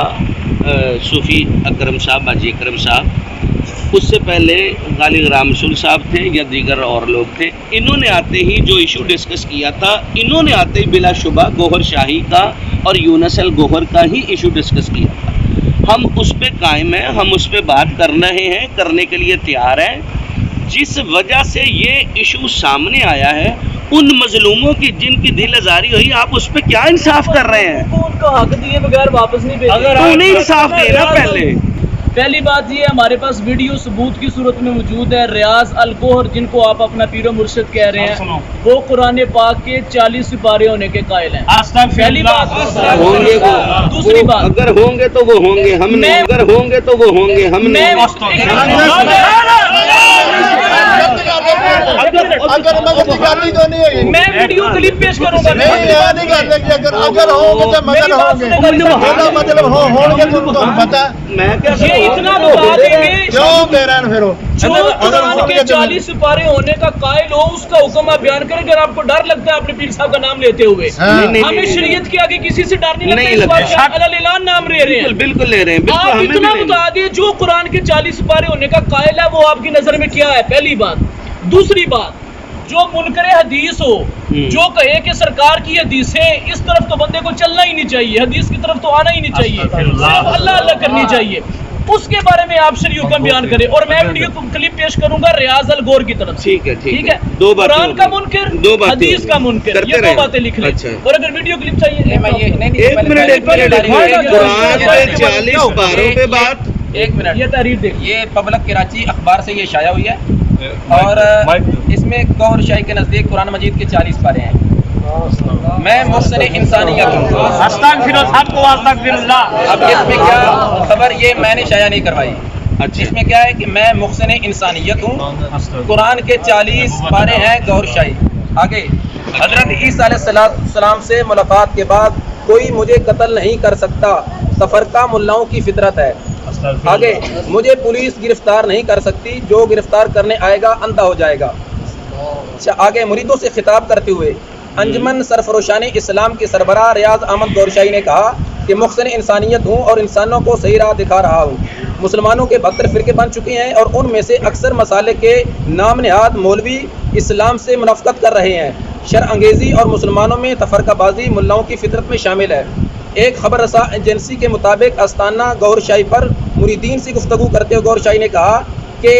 B: صوفی اکرم صاحب، باجی اکرم صاحب، اس سے پہلے غالی رام رسول صاحب تھے یا دیگر اور لوگ تھے۔ انہوں نے آتے ہی جو ایشو ڈسکس کیا تھا، انہوں نے آتے ہی بلا شبہ گوہر شاہی کا اور یونس الگوہر کا ہی ایشو ڈسکس کیا تھا۔ ہم اس پہ قائم ہیں، ہم اس پہ بات کر رہے ہیں، کرنے کے لیے تیار ہیں۔ جس وجہ سے یہ ایشو سامنے آیا ہے، ان مظلوموں کی جن کی دل آزاری ہوئی، آپ اس پہ کیا انصاف کر رہے ہیں؟
D: ان کا حق دیے بغیر واپس نہیں بھیجیں۔
B: تو انہیں انصاف دینا پہلے۔
D: پہلی بات یہ ہمارے پاس ویڈیو ثبوت کی صورت میں موجود ہے۔ ریاض الگوہر جن کو آپ اپنا پیر و مرشد کہہ رہے ہیں، وہ قرآن پاک کے 40 سپارے ہونے کے قائل ہیں۔ پہلی بات
B: ہوں گے وہ،
D: دوسری بات
B: اگر ہوں گے تو وہ ہوں گے، ہم نے اگر ہوں گے تو وہ ہوں گے، ہم نے
E: اگر مذہب کی گل ہی تو نہیں ہوئی،
D: میں ویڈیو کلپ پیش کروں گا۔
E: نہیں یہ نہیں کرتے کہ اگر ہوں گے تو مگر ہوں گے، مطلب ہوں گے تو تمہیں پتہ
B: میں کیا
D: یہ اتنا بتا دیں گے
E: کیوں دے رہے ہیں پھر وہ
D: جو قرآن کے 40 سپارے ہونے کا قائل ہو، اس کا حکم آپ بیان کریں۔ اگر آپ کو ڈر لگتا ہے اپنے پیر صاحب کا نام لیتے ہوئے، ہمیں شریعت کے آگے کسی سے ڈر نہیں لگتا، اس بات کا اعلان نام لے رہے ہیں،
B: بالکل لے رہے ہیں۔
D: آپ اتنا بتا دیں جو قرآن کے 40 سپارے ہونے کا قائل ہے وہ آپ کی نظر میں کیا ہے، پہلی بات۔ دوسری بات، جو منکر حدیث ہو، جو کہے کہ سرکار کی حدیثیں، اس طرف تو بندے کو چلنا ہی نہیں چاہیے، حدیث کی طرف تو آنا ہی نہیں چاہیے، صرف اللہ اللہ کرنی چاہیے، اس کے بارے میں آپ شریع حکم بیان کریں۔ اور میں ویڈیو کلپ پیش کروں گا ریاض الگور کی طرف سے، ٹھیک ہے؟ قرآن کا منکر، حدیث کا منکر، یہ دو باتیں لکھ لیں۔ اور اگر ویڈیو کلپ چاہیے،
B: ایک منٹ قرآن کے 40 پاروں پہ بات،
A: ایک منٹ،
D: یہ تحریر دیکھیں،
A: یہ پبلک کراچی اخبار سے یہ شائع ہوئی ہے اور اس میں گوہر شاہی کے نزدیک قرآن مجید کے 40 پارے ہیں۔ میں محسن انسانیت ہوں۔ اب اس میں کیا خبر، یہ میں نے شائع نہیں کروائی، اس میں کیا ہے کہ میں محسن انسانیت ہوں، قرآن کے 40 پارے ہیں گوہر شاہی۔ آگے، حضرت عیسیٰ علیہ السلام سے ملاقات کے بعد کوئی مجھے قتل نہیں کر سکتا، تفرقہ ملاؤں کی فطرت ہے۔ آگے، مجھے پولیس گرفتار نہیں کر سکتی، جو گرفتار کرنے آئے گا اندھا ہو جائے گا۔ آگے مریدوں سے خطاب کرتے ہوئے انجمن سرفروشان اسلام کے سربراہ ریاض احمد گور شاہی نے کہا کہ محسن انسانیت ہوں اور انسانوں کو صحیح راہ دکھا رہا ہوں۔ مسلمانوں کے 72 فرقے بن چکے ہیں اور ان میں سے اکثر مسالے کے نام نہاد مولوی اسلام سے منافقت کر رہے ہیں۔ شرع انگیزی اور مسلمانوں میں تفرقہ بازی ملاؤں کی فطرت میں شامل ہے۔ ایک خبر رساں ایجنسی کے مطابق استانہ گور شاہی پر مریدین سے گفتگو کرتے ہوئے گور شاہی نے کہا کہ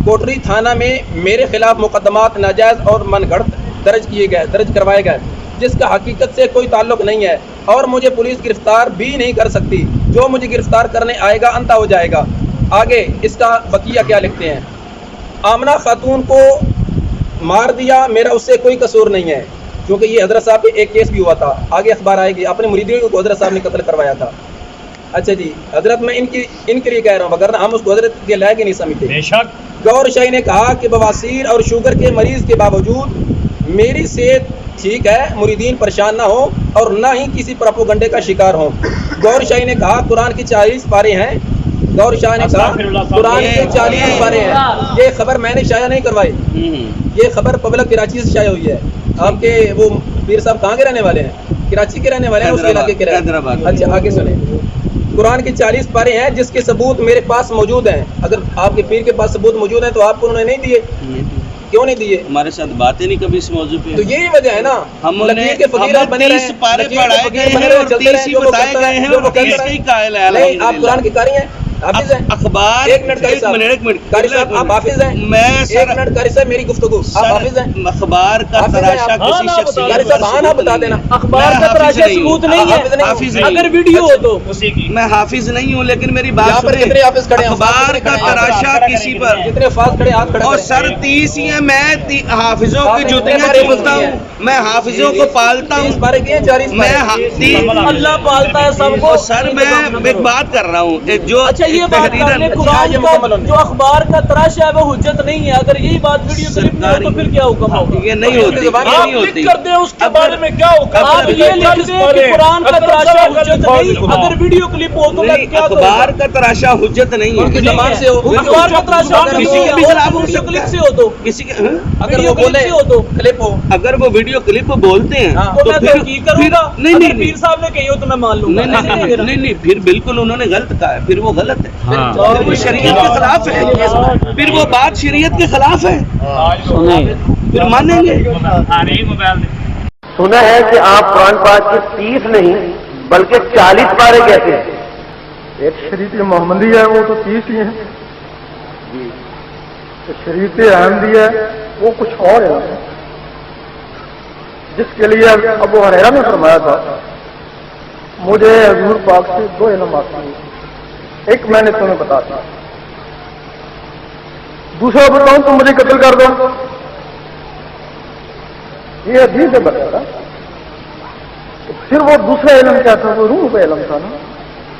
A: کوٹری تھانہ میں میرے خلاف مقدمات ناجائز اور من گھڑت درج کروائے گئے، جس کا حقیقت سے کوئی تعلق نہیں ہے اور مجھے پولیس گرفتار بھی نہیں کر سکتی، جو مجھے گرفتار کرنے آئے گا اندھا ہو جائے گا۔ آگے اس کا بقیہ کیا لکھتے ہیں، آمنہ خاتون کو مار دیا، میرا اس سے کوئی قصور نہیں ہے، کیونکہ یہ حضرت صاحب پہ ایک کیس بھی ہوا تھا، آگے اخبار آئے گی، اپنے مریدین کو حضرت صاحب نے قتل کروایا تھا۔ اچھا جی، حضرت میں ان کے لیے کہہ رہا ہوں، وگرنہ ہم اس کو حضرت کے لائق ہی نہیں سمجھتے۔
C: بے شک
A: گور شاہی نے کہا کہ بواسیر اور شوگر کے مریض کے باوجود میری صحت ٹھیک ہے، مریدین پریشان نہ ہوں اور نہ ہی کسی پروپیگنڈے کا شکار ہوں۔ گور شاہی نے کہا قرآن کی 40 پارے ہیں، گور شاہ نے کہا قرآن کے 40 پارے ہیں۔ یہ خبر میں نے شائع نہیں کروائی، یہ خبر پبلک کراچی سے شائع ہوئی ہے۔ آپ کے وہ پیر صاحب کہاں کے رہنے والے ہیں؟ کراچی کے رہنے والے ہیں، اس علاقے کے رہنے والے ہیں۔ اچھا آگے سنیں، قرآن کے 40 پارے ہیں جس کے ثبوت میرے پاس موجود ہیں۔ اگر آپ کے پیر کے پاس ثبوت موجود ہیں تو آپ کو انہوں نے نہیں دیے، کیوں نہیں دیے؟
B: ہمارے ساتھ باتیں نہیں کبھی اس موضوع پہ،
A: تو یہی وجہ ہے نا،
B: ہم
A: لکیر کے فقیر آپ بنے رہے ہیں،
B: پارے پڑھائے گئے ہیں اور 30 ہی بتائے گئے ہیں اور 30 کے ہی قائل ہیں۔
A: نہیں، آپ قرآن کے قاری ہیں، حافظ ہیں۔
B: اخبار
A: ایک منٹ قاری صاحب، آپ حافظ ہیں؟
B: میں
A: ایک منٹ قاری صاحب، میری گفتگو، آپ حافظ ہیں؟
B: اخبار کا تراشا کسی شخصیت
A: قاری صاحب ہاں نہ بتا دینا،
D: اخبار کا تراشا ثبوت نہیں ہے، اگر ویڈیو ہو تو
B: میں حافظ نہیں ہوں، لیکن میری بات
A: یہاں پر
B: سنیں،
A: کتنے حافظ کھڑے ہیں؟
B: اخبار کا تراشا کسی پر،
A: جتنے فاس کھڑے ہاتھ کھڑے
B: اور
A: کریں۔
B: سر 30 ہی ہیں، میں حافظوں کی جوتیاں چلتا ہوں، میں حافظوں کو پالتا
A: 30
B: ہوں،
A: پارے کیے ہیں، 40
B: میں
D: اللہ پالتا ہے سب کو۔
B: سر میں ایک بات کر رہا ہوں، جو
D: اچھا یہ بات کر لیں قرآن کا جو اخبار کا تراشا ہے وہ حجت نہیں ہے. اگر یہی بات ویڈیو کلپ میں ہو تو پھر کیا حکم ہوگا؟
B: یہ نہیں ہوتی.
D: آپ لکھ کر دیں اس کے بارے میں کیا حکم؟ آپ یہ لکھ دیں کہ قرآن کا تراشا حجت نہیں, اگر ویڈیو کلپ ہو تو کیا کریں؟
B: اخبار کا تراشا حجت نہیں ہے.
A: زبان سے ہو,
D: اخبار کا تراشا ویڈیو کلپ سے ہو تو
B: کسی کے
A: اگر وہ بولے ہو کلپ ہو,
B: اگر وہ ویڈیو کلپ بولتے ہیں
D: تو میں تحقیق کروں گا.
B: نہیں
D: پیر صاحب نے کہی ہو تو میں مان لوں گا.
B: نہیں, پھر بالکل انہوں نے غلط کہا ہے, پھر وہ غلط ہے, پھر وہ شریعت کے خلاف ہے, پھر وہ بات شریعت کے خلاف ہے, پھر مانیں گے.
G: سنا ہے کہ آپ قرآن پاک کے 30 نہیں بلکہ 40 پارے کہتے ہیں.
E: ایک شریعت محمدی ہے وہ تو 30 ہی ہیں, شریعت احمدی ہے وہ کچھ اور ہے, جس کے لیے ابو ہریرہ نے فرمایا تھا مجھے حضور پاک سے 2 علم حاصل ہوئے, ایک میں نے تمہیں بتا دیا, دوسرا بتاؤں تم مجھے قتل کر دو. یہ حدیث سے بتا رہا. پھر وہ دوسرا علم کیا تھا, وہ روح کا علم تھا نا.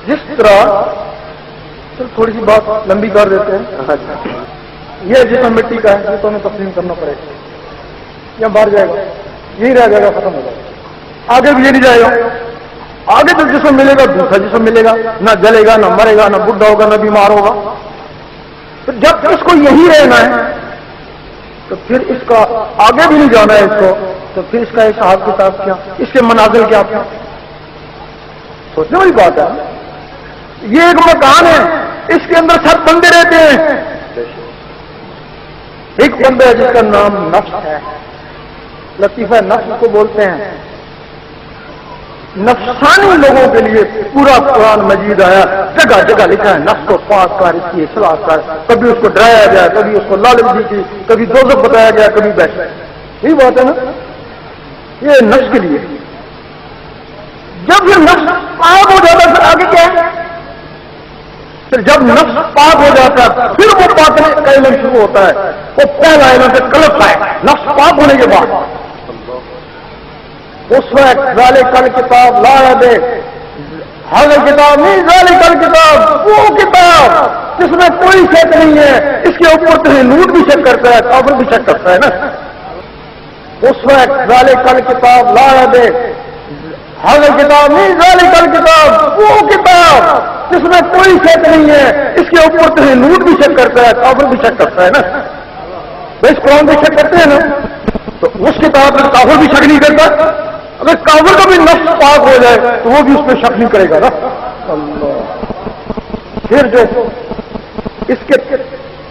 E: جس طرح تھوڑی سی بات لمبی کر دیتے ہیں, یہ جسم مٹی کا ہے, یہ تو ہمیں تسلیم کرنا پڑے گا, یا باہر جائے گا, یہی رہ جائے گا, ختم ہو جائے گا, آگے بھی یہ نہیں جائے گا. آگے جو جسم ملے گا دوسرا جسم ملے گا, نہ جلے گا, نہ مرے گا, نہ بڈھا ہوگا, نہ بیمار ہوگا. تو جب اس کو یہی رہنا ہے تو پھر اس کا آگے بھی نہیں جانا ہے اس کو, تو پھر اس کا حساب کتاب کیا, اس کے منازل کیا, سوچنے والی بات ہے. یہ ایک مکان ہے, اس کے اندر 7 بندے رہتے ہیں. ایک بندہ ہے جس کا نام نفس ہے, لطیفہ نفس کو بولتے ہیں. نفسانی لوگوں کے لیے پورا قرآن مجید آیا, جگہ جگہ لکھا ہے نفس کو پاک کر, اس کی اصلاح کر. کبھی اس کو ڈرایا گیا, کبھی اس کو لالچ دی تھی, کبھی دوزخ بتایا گیا, کبھی بیٹھا. یہی بات ہے نا, یہ نفس کے لیے. جب یہ نفس پاک ہو جاتا ہے پھر آگے کیا ہے, پھر جب نفس پاک ہو جاتا ہے پھر وہ پاکنے کا علم شروع ہوتا ہے. وہ پہلا علم سے قلب کا ہے, نفس پاک ہونے کے بعد. اس وقت ذالک الکتاب لا دے, حاضر کتاب نہیں, ذالک الکتاب وہ کتاب جس میں کوئی شک نہیں ہے. اس کے اوپر تو نوٹ بھی شک کرتا ہے, کافر بھی شک کرتا ہے نا. اس وقت ذالک الکتاب لا دے, حاضر کتاب نہیں, ذالک الکتاب وہ کتاب جس میں کوئی شک نہیں ہے. اس کے اوپر تو نوٹ بھی شک کرتا ہے, کافر بھی شک کرتا ہے نا. اس قرآن بھی شک کرتے ہیں نا, تو اس کتاب میں کافر بھی شک نہیں کرتا. اگر کافر کا بھی نفس پاک ہو جائے تو وہ بھی اس پہ شک نہیں کرے گا نا. اللہ. پھر جو اس کے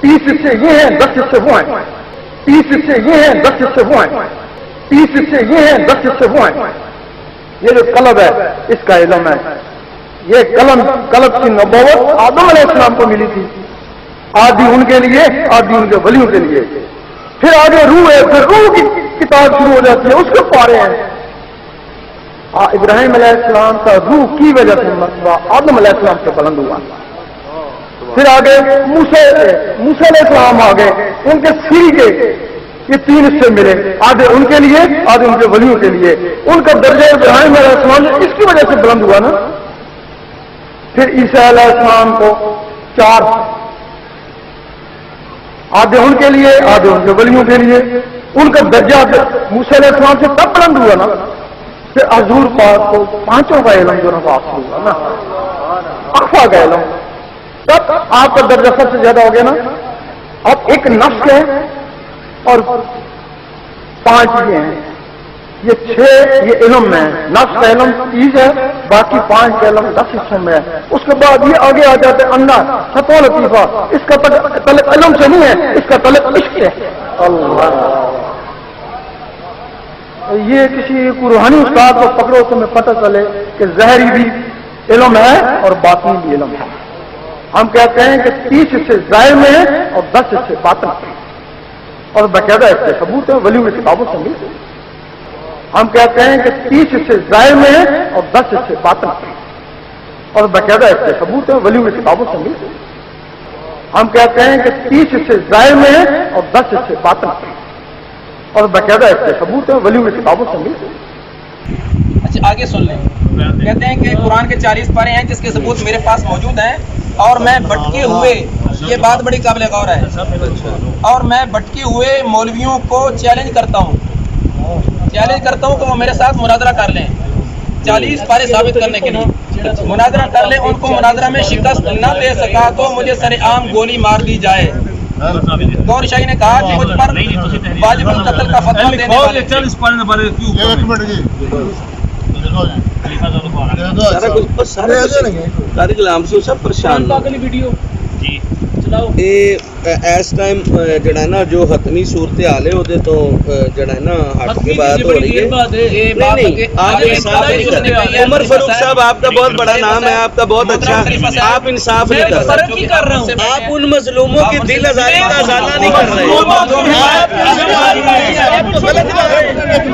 E: 30 حصے یہ ہیں, 10 حصے وہ ہیں. 30 حصے یہ ہیں, 10 حصے وہ ہیں. 30 حصے یہ ہیں, 10 حصے وہ ہیں. یہ جو قلب ہے اس کا علم ہے. یہ قلب کی نبوت آدم علیہ السلام کو ملی تھی, آدھی ان کے لیے, آدھی ان کے ولیوں کے لیے. پھر آگے روح ہے, پھر روح کی کتاب شروع ہو جاتی ہے, اس کے پارے ہیں. ابراہیم علیہ السلام کا روح کی وجہ سے مرتبہ آدم علیہ السلام سے بلند ہوا. پھر آگے موسیٰ علیہ السلام آگے, ان کے سیری کے یہ 3 حصے ملے, آدھے ان کے لیے, آدھے ان کے ولیوں کے لیے. ان کا درجہ ابراہیم علیہ السلام اس کی وجہ سے بلند ہوا نا. پھر عیسیٰ علیہ السلام کو 4, آدھے ان کے لیے, آدھے ان کے ولیوں کے لیے. ان کا درجہ موسیٰ علیہ السلام سے تب بلند ہوا نا. پھر حضور پاک کو 5 کا علم جو نا حاصل ہوا نا, اخفا کا علم. تب آپ کا درجہ سب سے زیادہ ہو گیا نا. اب ایک نفس ہے اور 5 یہ ہیں, یہ 6 یہ علم میں ہے. نفس کا علم 30 ہے, باقی 5 کا علم 10 حصوں میں ہے. اس کے بعد یہ آگے آ جاتے ہیں اندھا ستو لطیفہ. اس کا تعلق علم سے نہیں ہے, اس کا تعلق عشق ہے. اللہ. یہ کسی روحانی استاد کو پکڑو تمہیں پتہ چلے کہ ظاہری بھی علم ہے اور باطنی بھی علم ہے. ہم کہتے ہیں کہ 30 حصے ظاہر میں ہیں اور 10 حصے باطن میں, اور باقاعدہ اس کے ثبوت ہیں ولیوں کی کتابوں سے ملتے ہیں. ہم کہتے ہیں کہ 30 حصے ظاہر میں ہیں اور 10 حصے باطن میں, اور باقاعدہ اس کے ثبوت ہیں ولیوں کی کتابوں سے ملتے ہیں. ہم کہتے ہیں کہ 30 حصے ظاہر میں ہیں اور 10 حصے باطن میں, اور باقاعدہ اس کے ثبوت ہیں ولیوں کی کتابوں سے ملتے ہیں.
A: آگے سن لیں. کہتے ہیں کہ قرآن کے 40 پارے ہیں جس کے ثبوت میرے پاس موجود ہیں اور میں بھٹکے ہوئے، یہ بات بڑی قابل غور ہے، اور میں بھٹکے ہوئے مولویوں کو چیلنج کرتا ہوں کہ وہ میرے ساتھ مناظرہ کر لیں 40 پارے ثابت کرنے کے لیے مناظرہ کر لیں. ان کو مناظرہ میں شکست نہ دے سکا تو مجھے سر عام گولی مار دی جائے. گور شاہی نے کہا کہ مجھ پر واجب القتل کا فتویٰ دینے والے
B: طارق غلام صاحب پریشان اس ٹائم جڑا نا جو حتمی صورتحال ہے وہ تو جڑا نا ہٹ کے بات ہو رہی ہے. عمر فاروق صاحب آپ کا بہت بڑا نام ہے، آپ کا بہت اچھا، آپ انصاف نہیں کر رہے، آپ ان مظلوموں کے دل آزاری کا ازالہ نہیں کر رہے.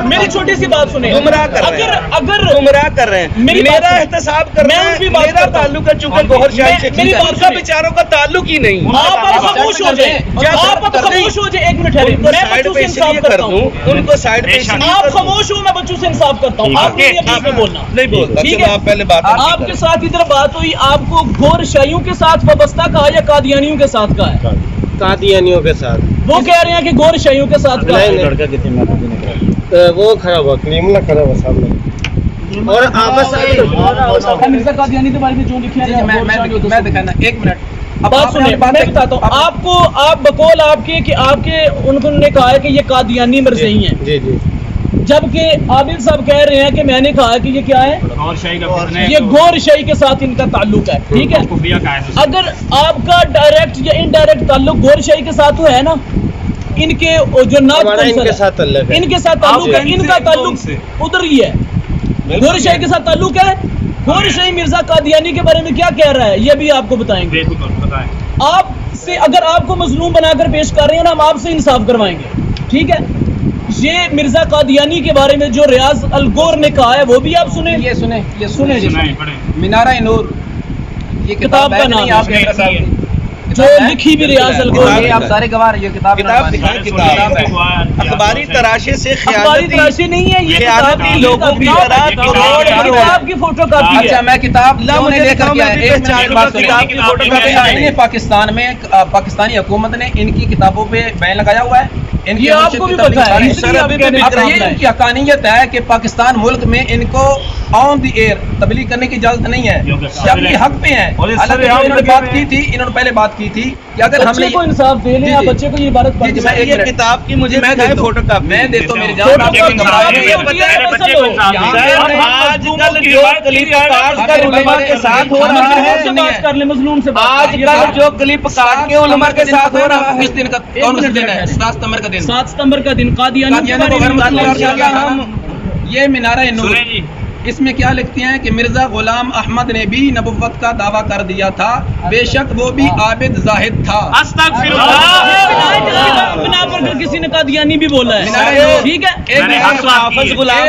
D: میری چھوٹی سی بات سنیں،
B: اگر گمراہ کر رہے ہیں، میرا احتساب کر رہے ہیں، میرا تعلق ہے چونکہ گوہر شاہی سے کا بیچاروں کا تعلق ہی نہیں.
D: آپ خاموش ہو جائیں، آپ خاموش ہو جائیں، ایک منٹ ٹھہریں، میں بچوں سے انصاف کرتا ہوں،
B: ان کو سائیڈ پہ
D: آپ خاموش ہو، میں بچوں سے انصاف کرتا ہوں، آپ نے یہ میں بولنا
B: نہیں بولتا.
D: ٹھیک ہے،
B: آپ پہلے بات
D: آپ کے ساتھ ادھر بات ہوئی، آپ کو گور شاہیوں کے ساتھ وابستہ کہا یا قادیانیوں کے ساتھ کہا ہے؟
H: قادیانیوں کے ساتھ.
D: وہ کہہ رہے ہیں کہ گور شاہیوں کے ساتھ کہا ہے.
H: وہ کھڑا ہوا کلیم نہ کھڑا ہوا سامنے اور آپس
D: مرزا قادیانی کے بارے میں جو لکھا ہے
A: میں دکھانا. ایک منٹ
D: بات سنیں، میں بتاتا ہوں آپ بقول آپ کے کہ آپ کے انہوں نے کہا ہے کہ یہ قادیانی مرزئی ہیں.
H: جی جی.
D: جبکہ عابد صاحب کہہ رہے ہیں کہ میں نے کہا کہ یہ کیا ہے، یہ گور شاہی کے ساتھ ان کا تعلق ہے. ٹھیک ہے، اگر آپ کا ڈائریکٹ یا انڈائریکٹ تعلق گور شاہی کے ساتھ ہے نا، ان کے جو
H: ان کے ساتھ تعلق ہے،
D: ان کے ساتھ تعلق ہے، ان کا تعلق ادھر ہی ہے، گور شاہی کے ساتھ تعلق ہے. گور شاہی مرزا قادیانی کے بارے میں کیا کہہ رہا ہے یہ بھی آپ کو بتائیں گے. آپ سے اگر آپ کو مظلوم بنا کر پیش کر رہے ہیں نا، ہم آپ سے انصاف کروائیں گے. ٹھیک ہے، یہ مرزا قادیانی کے بارے میں جو ریاض الگور نے کہا ہے وہ بھی آپ سنیں.
A: یہ سنیں جی. مینارہ نور یہ
D: کتاب کا نام ہے جو لکھی بھی ریاض الگور ہے.
A: آپ سارے گواہ ہیں، یہ کتاب
B: اخباری تراشے سے
D: اخباری تراشے نہیں ہے، یہ
B: خیانتی لوگوں کی
D: کتاب کی فوٹو کاپی ہے.
A: اچھا میں کتاب مجھے لے کر کے آیا. ایک بات سنیں، پاکستان میں پاکستانی حکومت نے ان کی کتابوں پہ بین لگایا ہوا ہے.
D: یہ آپ کو بھی پتا ہے،
A: یہ ان کی حقانیت ہے کہ پاکستان ملک میں ان کو آن دی ایئر تبلیغ کرنے کی اجازت نہیں ہے، یہ اپنے حق پہ ہیں. حالانکہ انہوں نے بات کی تھی، انہوں نے پہلے بات کی تھی کہ اگر ہم
D: بچے کو انصاف دے لیں، بچے کو یہ عبارت پڑھ
A: میں ایک کتاب کی مجھے فوٹو کاپی میں دیتا ہوں. میری جان
B: آج کل جو کلپ کاٹ کر علماء کے ساتھ ہو رہا ہے،
D: مظلوم سے
B: آج کل جو کلپ کاٹ کے علماء کے ساتھ ہو رہا ہے،
A: کس دن کا کون سا دن ہے؟ 7 ستمبر کا دن.
D: 7 ستمبر کا دن قادیانیوں کو
A: ہم یہ مینارہ نور اس میں کیا لکھتے ہیں کہ مرزا غلام احمد نے بھی نبوت کا دعویٰ کر دیا تھا، بے شک وہ بھی عابد زاہد تھا.
D: بنا پر کسی نے قادیانی بھی بولا ہے. ٹھیک ہے،
B: حافظ غلام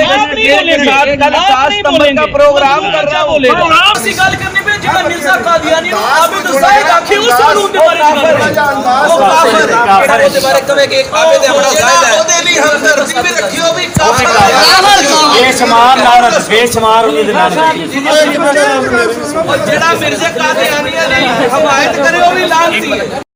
B: کا پروگرام کر رہا ہوں.
D: گل کرنے پہ جب مرزا قادیانی عابد زاہد آکھے اس قانون کے بارے میں
B: جڑا مرزا قادیانی حمایت کرے وہ بھی لعنتی ہے.